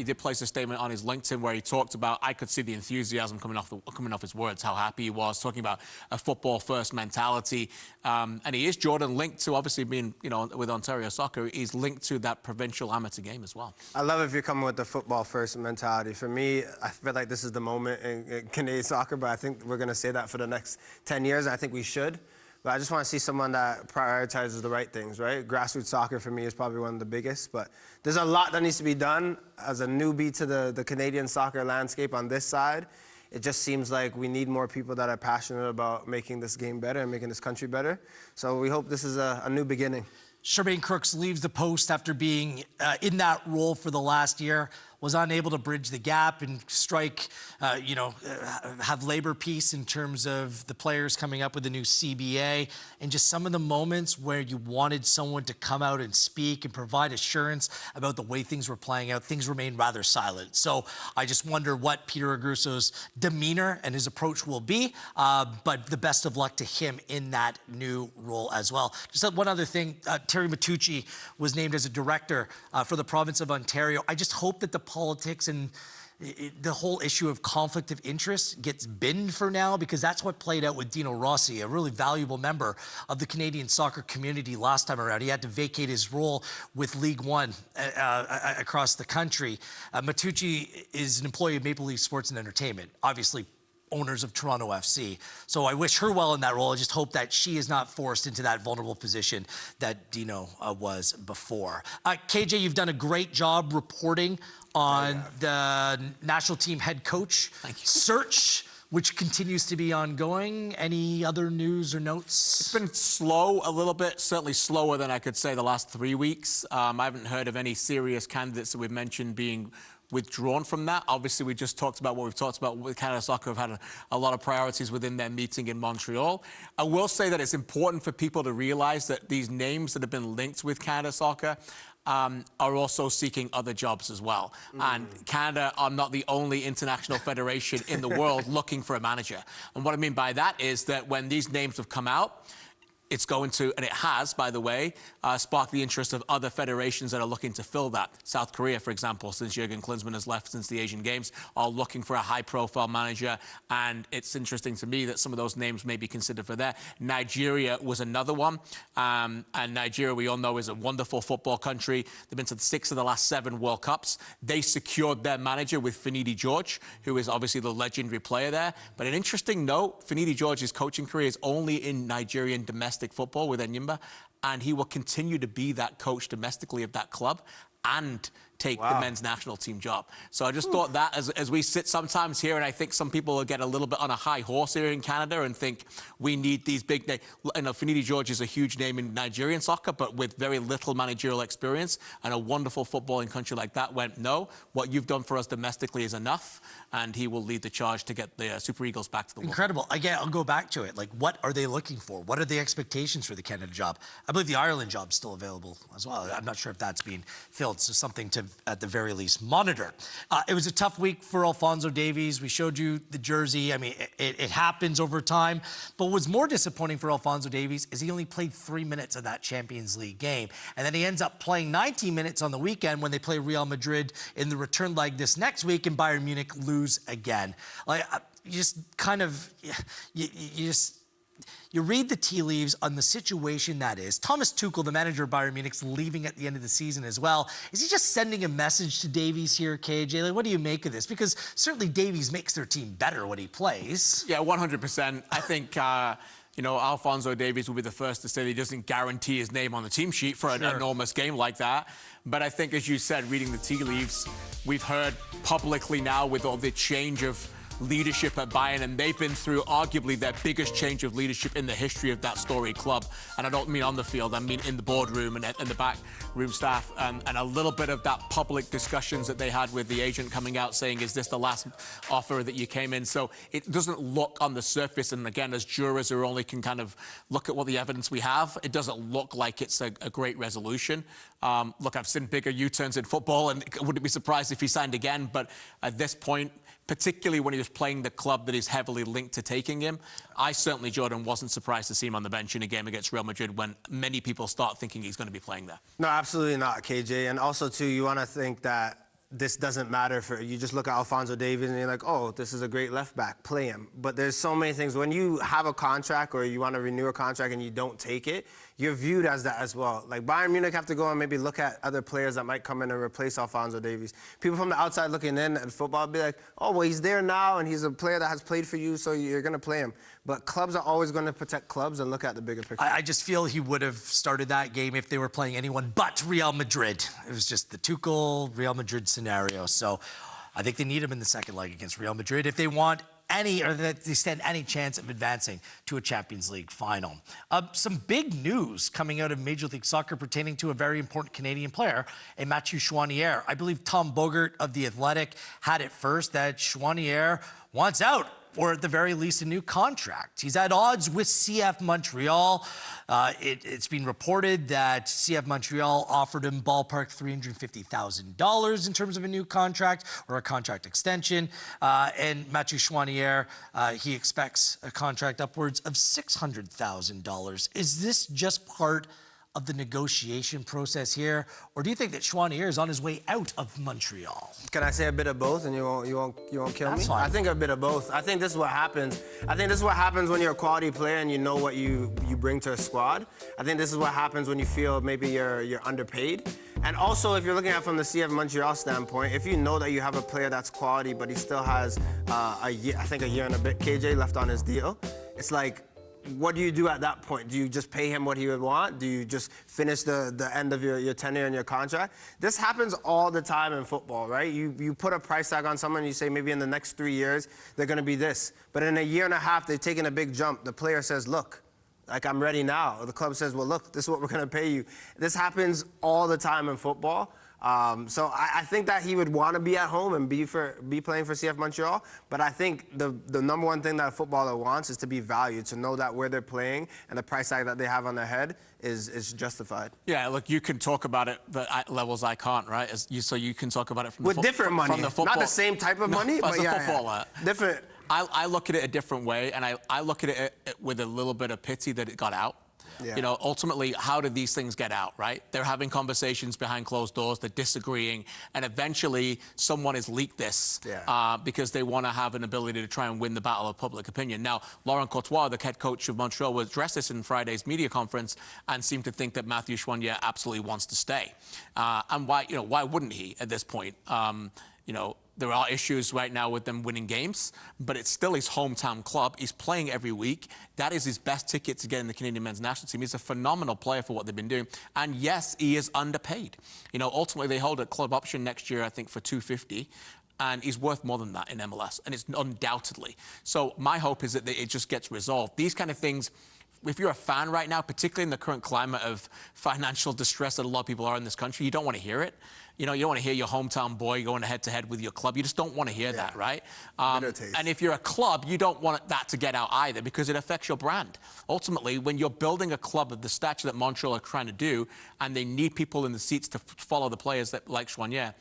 did place a statement on his LinkedIn where he talked about, I could see the enthusiasm coming off his words, how happy he was, talking about a football-first mentality. And he is Jordan linked to, obviously being, you know, with Ontario Soccer, he's linked to that provincial amateur game as well. I love if you're coming with the football-first mentality. For me, I feel like this is the moment in Canadian soccer, but I think we're going to say that for the next 10 years. I think we should. But I just want to see someone that prioritizes the right things, right? Grassroots soccer for me is probably one of the biggest, but there's a lot that needs to be done. As a newbie to the Canadian soccer landscape on this side, it just seems like we need more people that are passionate about making this game better and making this country better. So we hope this is a new beginning. Charmaine Crooks leaves the post after being in that role for the last year, was unable to bridge the gap and strike, have labor peace in terms of the players coming up with a new CBA, and just some of the moments where you wanted someone to come out and speak and provide assurance about the way things were playing out, things remained rather silent. So I just wonder what Peter Aguirre's demeanor and his approach will be, but the best of luck to him in that new role as well. Just one other thing, Terry Matucci was named as a director for the province of Ontario. I just hope that the politics and the whole issue of conflict of interest gets binned for now, because that's what played out with Dino Rossi, a really valuable member of the Canadian soccer community last time around. He had to vacate his role with League One across the country. Matucci is an employee of Maple Leaf Sports and Entertainment, obviously owners of Toronto FC. So I wish her well in that role. I just hope that she is not forced into that vulnerable position that Dino was before. KJ, you've done a great job reporting on the national team head coach search, which continues to be ongoing. Any other news or notes? It's been slow a little bit, certainly slower than I could say the last 3 weeks. I haven't heard of any serious candidates that we've mentioned being withdrawn from that. Obviously, we just talked about what we've talked about with Canada Soccer. Have had a lot of priorities within their meeting in Montreal. I will say that it's important for people to realize that these names that have been linked with Canada Soccer are also seeking other jobs as well. And Canada are not the only international federation in the world looking for a manager. And what I mean by that is that when these names have come out, it's going to, and it has, by the way, sparked the interest of other federations that are looking to fill that. South Korea, for example, since Jurgen Klinsmann has left since the Asian Games, are looking for a high-profile manager, and it's interesting to me that some of those names may be considered for there. Nigeria was another one, and Nigeria, we all know, is a wonderful football country. They've been to 6 of the last 7 World Cups. They secured their manager with Finidi George, who is obviously the legendary player there. But an interesting note, Finidi George's coaching career is only in Nigerian domestic football with Enyimba, and he will continue to be that coach domestically of that club and take the men's national team job. So I just thought that as we sit sometimes here, and I think some people will get a little bit on a high horse here in Canada and think we need these big names. You know, Finidi George is a huge name in Nigerian soccer, but with very little managerial experience, and a wonderful footballing country like that went, no, what you've done for us domestically is enough, and he will lead the charge to get the Super Eagles back to the world. Incredible. Again, I'll go back to it. Like, what are they looking for? What are the expectations for the Canada job? I believe the Ireland job is still available as well. I'm not sure if that's being filled, so something to at the very least monitor. It was a tough week for Alfonso Davies. We showed you the jersey. I mean, it happens over time. But what's more disappointing for Alfonso Davies is he only played 3 minutes of that Champions League game. And then he ends up playing 19 minutes on the weekend when they play Real Madrid in the return leg this next week, and Bayern Munich lose again. Like, you just kind of, you read the tea leaves on the situation that is. Thomas Tuchel, the manager of Bayern Munich's leaving at the end of the season as well. Is he just sending a message to Davies here, KJ? Like, what do you make of this? Because certainly Davies makes their team better when he plays. Yeah, 100%. I think, you know, Alfonso Davies will be the first to say that he doesn't guarantee his name on the team sheet for an enormous game like that. But I think, as you said, reading the tea leaves, we've heard publicly now with all the change of leadership at Bayern, and they've been through arguably their biggest change of leadership in the history of that storied club. And I don't mean on the field, I mean in the boardroom and the back room staff, and a little bit of that public discussions that they had with the agent coming out saying, is this the last offer that you came in? So it doesn't look on the surface, and again, as jurors who only can kind of look at what the evidence we have, it doesn't look like it's a great resolution. Look, I've seen bigger U-turns in football, and I wouldn't be surprised if he signed again, but at this point, particularly when he was playing the club that is heavily linked to taking him, I certainly, Jordan, wasn't surprised to see him on the bench in a game against Real Madrid when many people start thinking he's going to be playing there. No, absolutely not, KJ. And also, too, you want to think that this doesn't matter for you. Just look at Alfonso Davies and you're like, oh, this is a great left back, play him. But there's so many things. When you have a contract or you want to renew a contract and you don't take it, you're viewed as that as well. Like, Bayern Munich have to go and maybe look at other players that might come in and replace Alfonso Davies. People from the outside looking in at football be like, oh, well, he's there now and he's a player that has played for you, so you're going to play him. But clubs are always going to protect clubs and look at the bigger picture. I just feel he would have started that game if they were playing anyone but Real Madrid. It was just the Tuchel, Real Madrid scenario. So I think they need him in the second leg against Real Madrid if they want any, or that they stand any chance of advancing to a Champions League final. Some big news coming out of Major League Soccer pertaining to a very important Canadian player, a Mathieu Choiniere. I believe Tom Bogert of The Athletic had it first that Choiniere wants out, or at the very least a new contract. He's at odds with CF Montreal. It's been reported that CF Montreal offered him ballpark $350,000 in terms of a new contract or a contract extension. And Mathieu Choiniere, he expects a contract upwards of $600,000. Is this just part of the negotiation process here, or do you think that Choiniere is on his way out of Montreal? Can I say a bit of both, and you won't kill me? Fine. I think a bit of both. I think this is what happens. I think this is what happens when you're a quality player and you know what you bring to a squad. I think this is what happens when you feel maybe you're underpaid. And also, if you're looking at it from the CF Montreal standpoint, if you know that you have a player that's quality, but he still has a year and a bit, KJ, left on his deal, it's like, what do you do at that point? Do you just pay him what he would want? Do you just finish the end of your tenure and your contract? This happens all the time in football, right? You put a price tag on someone and you say maybe in the next 3 years they're going to be this. But in a year and a half they've taken a big jump. The player says, look, like, I'm ready now. Or the club says, well, look, this is what we're going to pay you. This happens all the time in football. So I think that he would want to be at home and be playing for CF Montreal. But I think the number one thing that a footballer wants is to be valued, to know that where they're playing and the price tag that they have on their head is justified. Yeah, look, you can talk about it, but at levels I can't, right? So you can talk about it from with different money, from the football. Not the same type of money, but yeah, footballer. Different. I look at it a different way, and I look at it with a little bit of pity that it got out. Yeah. You know, ultimately, how did these things get out, right? They're having conversations behind closed doors, they're disagreeing, and eventually someone has leaked this because they want to have an ability to try and win the battle of public opinion. Now, Laurent, the head coach of Montreal, was addressed this in Friday's media conference and seemed to think that Mathieu Choiniere absolutely wants to stay. And why wouldn't he at this point? You know, there are issues right now with them winning games, but it's still his hometown club. He's playing every week. That is his best ticket to get in the Canadian men's national team. He's a phenomenal player for what they've been doing. And yes, he is underpaid. You know, ultimately they hold a club option next year, I think, for $250. And he's worth more than that in MLS, and it's undoubtedly. So my hope is that it just gets resolved. These kind of things, if you're a fan right now, particularly in the current climate of financial distress that a lot of people are in this country, you don't want to hear it. You know, you don't want to hear your hometown boy going head-to-head with your club. You just don't want to hear that, right? And if you're a club, you don't want that to get out either because it affects your brand. Ultimately, when you're building a club of the stature that Montreal are trying to do, and they need people in the seats to follow the players that like Choiniere,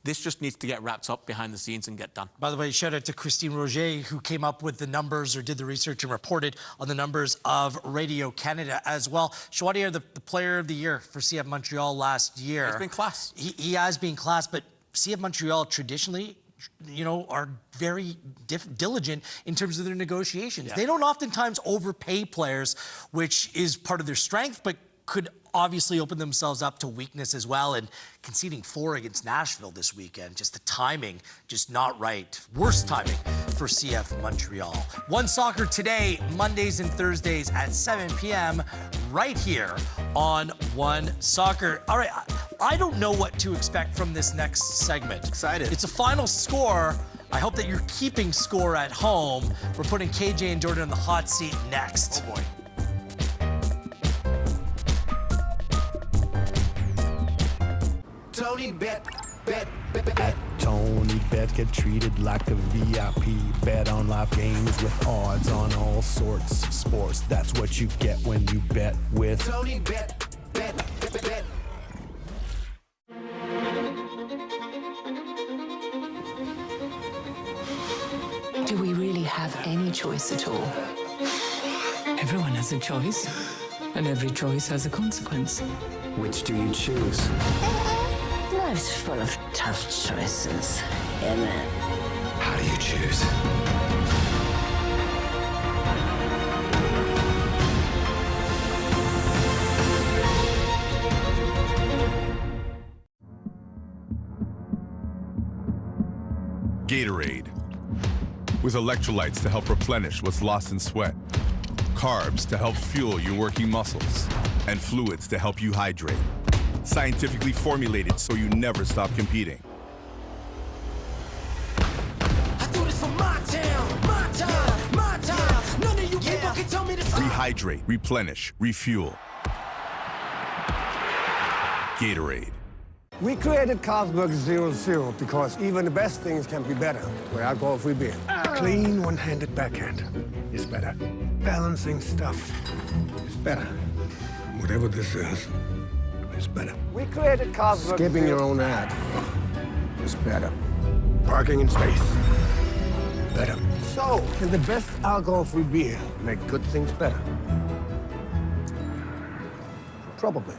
this just needs to get wrapped up behind the scenes and get done. By the way, shout out to Christine Roger, who came up with the numbers or did the research and reported on the numbers of Radio Canada as well. Choiniere, the player of the year for CF Montreal last year. He's been class. He has been class, but CF Montreal traditionally, you know, are very diligent in terms of their negotiations. Yeah. They don't oftentimes overpay players, which is part of their strength, but could obviously open themselves up to weakness as well, and conceding 4 against Nashville this weekend, just the timing, just not right. Worst timing for CF Montreal. One Soccer today, Mondays and Thursdays at 7 p.m. right here on One Soccer. All right, I don't know what to expect from this next segment. Excited. It's a final score. I hope that you're keeping score at home. We're putting KJ and Jordan on the hot seat next. Oh boy. Tony Bet. At Tony Bet, get treated like a VIP. Bet on live games with odds on all sorts of sports. That's what you get when you bet with Tony Bet. Do we really have any choice at all? Everyone has a choice, and every choice has a consequence. Which do you choose? Life's full of tough choices, isn't it? How do you choose? Gatorade. With electrolytes to help replenish what's lost in sweat, carbs to help fuel your working muscles, and fluids to help you hydrate. Scientifically formulated so you never stop competing. I do this for my town, my time, my time. None of you people can tell me to stop. Rehydrate, replenish, refuel. Gatorade. We created Carlsberg 0-0 because even the best things can be better where alcohol free beer. Clean one-handed backhand is better. Balancing stuff is better. Whatever this is better. We created Carlsberg. Skipping your own ad is better. Parking in space, better. So, can the best alcohol-free beer make good things better? Probably.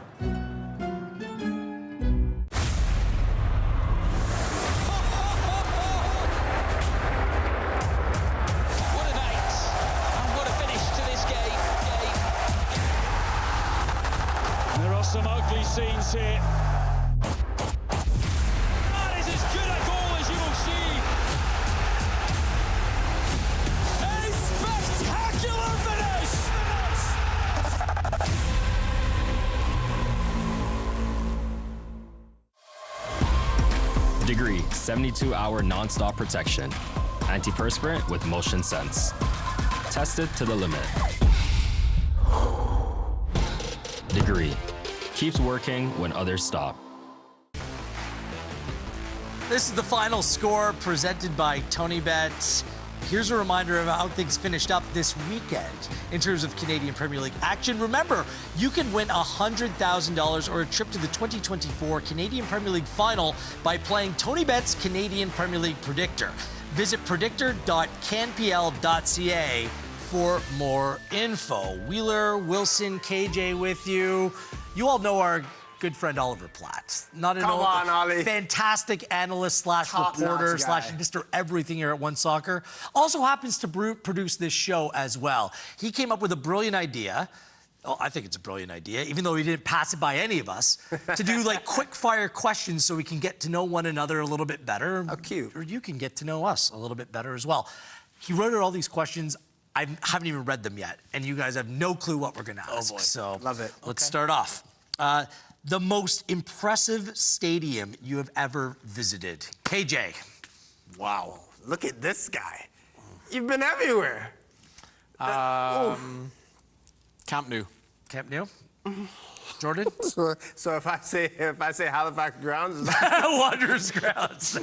Some ugly scenes here. That is as good a goal as you will see. A spectacular finish! Degree, 72-hour non-stop protection. Antiperspirant with motion sense. Tested to the limit. Degree. Keeps working when others stop. This is the final score presented by Tony Bet. Here's a reminder of how things finished up this weekend in terms of Canadian Premier League action. Remember, you can win $100,000 or a trip to the 2024 Canadian Premier League final by playing Tony Bet's Canadian Premier League Predictor. Visit predictor.canpl.ca for more info. Wheeler, Wilson, KJ with you. You all know our good friend Oliver Platt. Not an old, Ollie. fantastic analyst slash reporter slash Mr. Everything here at One Soccer. Also happens to produce this show as well. He came up with a brilliant idea. Oh, I think it's a brilliant idea, even though he didn't pass it by any of us, to do like quick fire questions so we can get to know one another a little bit better. How cute. Or you can get to know us a little bit better as well. He wrote out all these questions. I haven't even read them yet, and you guys have no clue what we're gonna ask. Oh boy. So love it. Let's start off. The most impressive stadium you have ever visited. KJ. Wow. Look at this guy. You've been everywhere. Camp Nou. Camp Nou? Jordan? So if I say Halifax grounds, Wanderers grounds.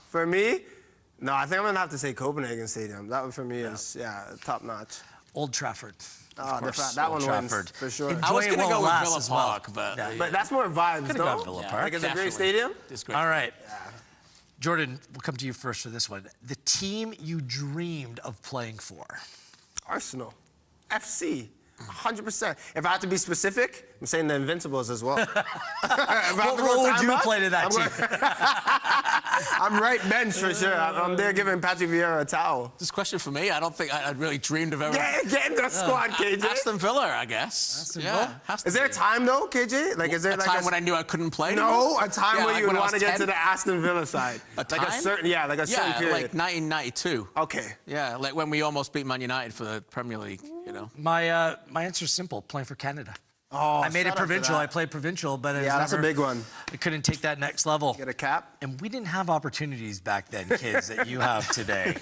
For me, no, I think I'm gonna have to say Copenhagen Stadium. That one for me is top notch. Old Trafford. Oh, that one wins for sure. I was going to go with Villa Park, but that's more vibes, Could've though. gone Villa Park. Like it's Definitely. a great stadium. It's great. All right. Jordan, we'll come to you first for this one. The team you dreamed of playing for? Arsenal. FC. 100%. If I have to be specific, I'm saying the Invincibles as well. What role would you play to that team? I'm right bench for sure. I'm there giving Patrick Vieira a towel. This question for me, I don't think I'd really dreamed of ever. Get in the squad, KJ. Aston Villa, I guess. Aston Villa? Is there a time though, KJ? Like, is there a time when I knew I couldn't play? No, a time where like you would when I want was to get 10? to the Aston Villa side. Like a certain period. like 1992. Okay. Yeah, like when we almost beat Man United for the Premier League. You know. My answer is simple: playing for Canada. Oh, I made it provincial. I played provincial, but that's a big one. I couldn't take that next level. Get a cap. And we didn't have opportunities back then, kids, that you have today.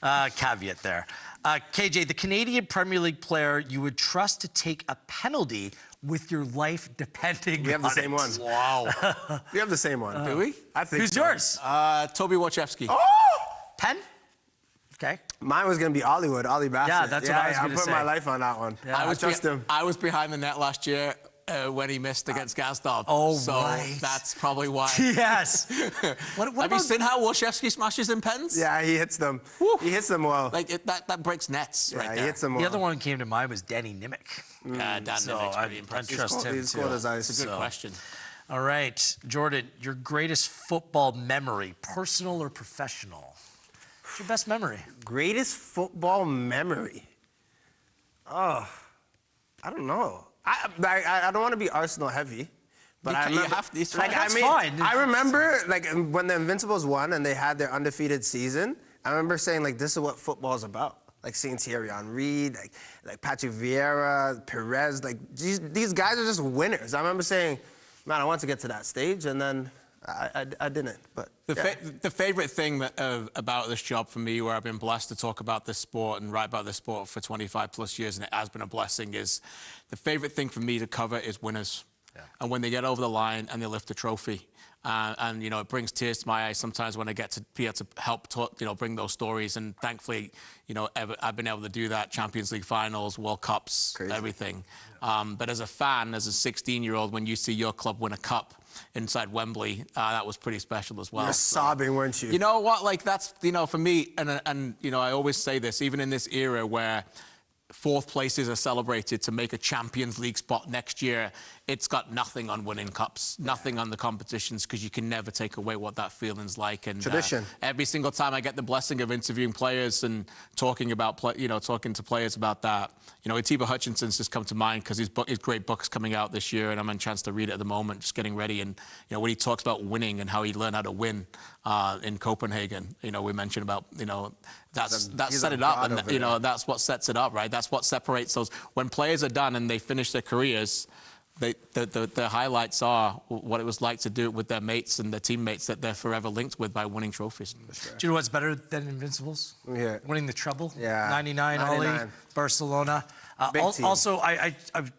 Caveat there. KJ, the Canadian Premier League player you would trust to take a penalty with your life depending on it. We have the same one. Wow. We have the same one. Do we? I think. Who's yours? Toby Wachewski. Oh! Pen? Okay. Mine was going to be Ollie Bassett. Yeah, that's what I was going to say. I put my life on that one. Yeah. I trust him. I was behind the net last year when he missed against Gazdov. Oh, so right. that's probably why. Yes. Have you seen how Wachewski smashes in pens? Yeah, he hits them. Woo. He hits them well. Like that breaks nets right there. He hits them well. The other one that came to mind was Danny Nimick. Dan Nimick's pretty I impressive. trust him, He's too. cold as ice. It's a good question. All right, Jordan, your greatest football memory, personal or professional? What's your best memory? Greatest football memory? Oh, I don't know. I don't want to be Arsenal heavy, but I remember, it's fine. That's fine. I remember like when the Invincibles won and they had their undefeated season. I remember saying like, this is what football's about. Like seeing Thierry Henry, like Patrick Vieira, Perez, like these guys are just winners. I remember saying, man, I want to get to that stage, and then I didn't. But the favorite thing about this job for me, where I've been blessed to talk about this sport and write about this sport for 25 plus years, and it has been a blessing, is the favorite thing for me to cover is winners. Yeah. And when they get over the line and they lift the trophy. And, you know, it brings tears to my eyes sometimes when I get to be able to help, bring those stories. And thankfully, you know, I've been able to do that. Champions League finals, World Cups, everything. But as a fan, as a 16-year-old, when you see your club win a cup inside Wembley, that was pretty special as well. You're sobbing, weren't you? You know what? Like, that's, you know, for me, and you know, I always say this, even in this era where fourth places are celebrated to make a Champions League spot next year, it's got nothing on winning cups, nothing on the competitions, because you can never take away what that feeling's like. And tradition. Every single time I get the blessing of interviewing players and talking about, talking to players about that, you know, Atiba Hutchinson's just come to mind because his great book's coming out this year, and I'm on a chance to read it at the moment, just getting ready. And you know, when he talks about winning and how he learned how to win in Copenhagen, you know, we mentioned about, you know, that set it up, and you know, that's what sets it up, right? That's what separates those. When players are done and they finish their careers, the highlights are what it was like to do it with their mates and their teammates that they're forever linked with by winning trophies. Do you know what's better than Invincibles? Yeah. Winning the treble. Yeah. 99 Ollie, Barcelona. Also, I've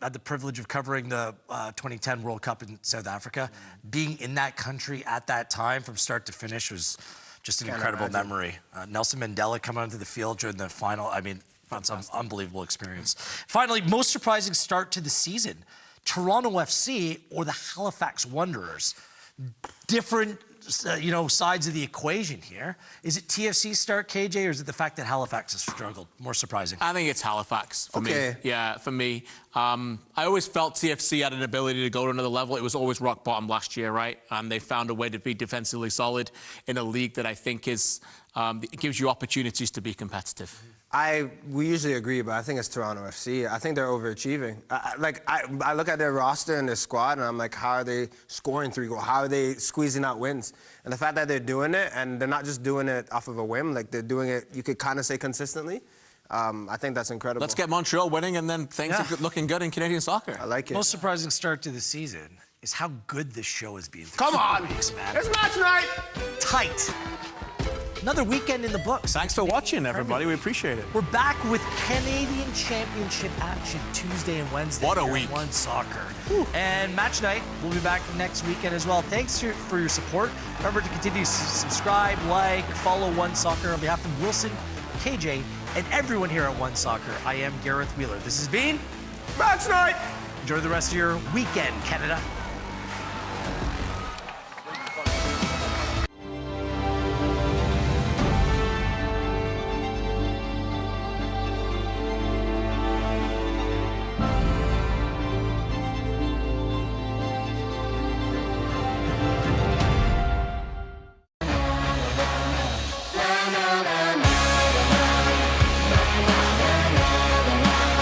had the privilege of covering the 2010 World Cup in South Africa. Being in that country at that time from start to finish was just an incredible memory. Nelson Mandela coming onto the field during the final. I mean, that's an unbelievable experience. Finally, most surprising start to the season. Toronto FC or the Halifax Wanderers. Different, sides of the equation here. Is it TFC's start, KJ, or is it the fact that Halifax has struggled? More surprising. I think it's Halifax for me. Yeah, for me. I always felt TFC had an ability to go to another level. It was always rock bottom last year, right? And they found a way to be defensively solid in a league that I think is it gives you opportunities to be competitive. We usually agree, but I think it's Toronto FC. I think they're overachieving. I look at their roster and their squad, and I'm like, how are they scoring 3 goals? How are they squeezing out wins? And the fact that they're doing it, and they're not just doing it off of a whim, like they're doing it, you could kind of say consistently. I think that's incredible. Let's get Montreal winning, and then things are looking good in Canadian soccer. I like it. Most surprising start to the season is how good this show has been. Come on! Weeks, man. It's match night! Tight. Another weekend in the books. Thanks for watching, everybody. We appreciate it. We're back with Canadian Championship action Tuesday and Wednesday. What a here week. at One Soccer. And Match Night, we'll be back next weekend as well. Thanks for your support. Remember to continue to subscribe, like, follow One Soccer. On behalf of Wilson, KJ, and everyone here at One Soccer, I am Gareth Wheeler. This has been Match Night! Enjoy the rest of your weekend, Canada.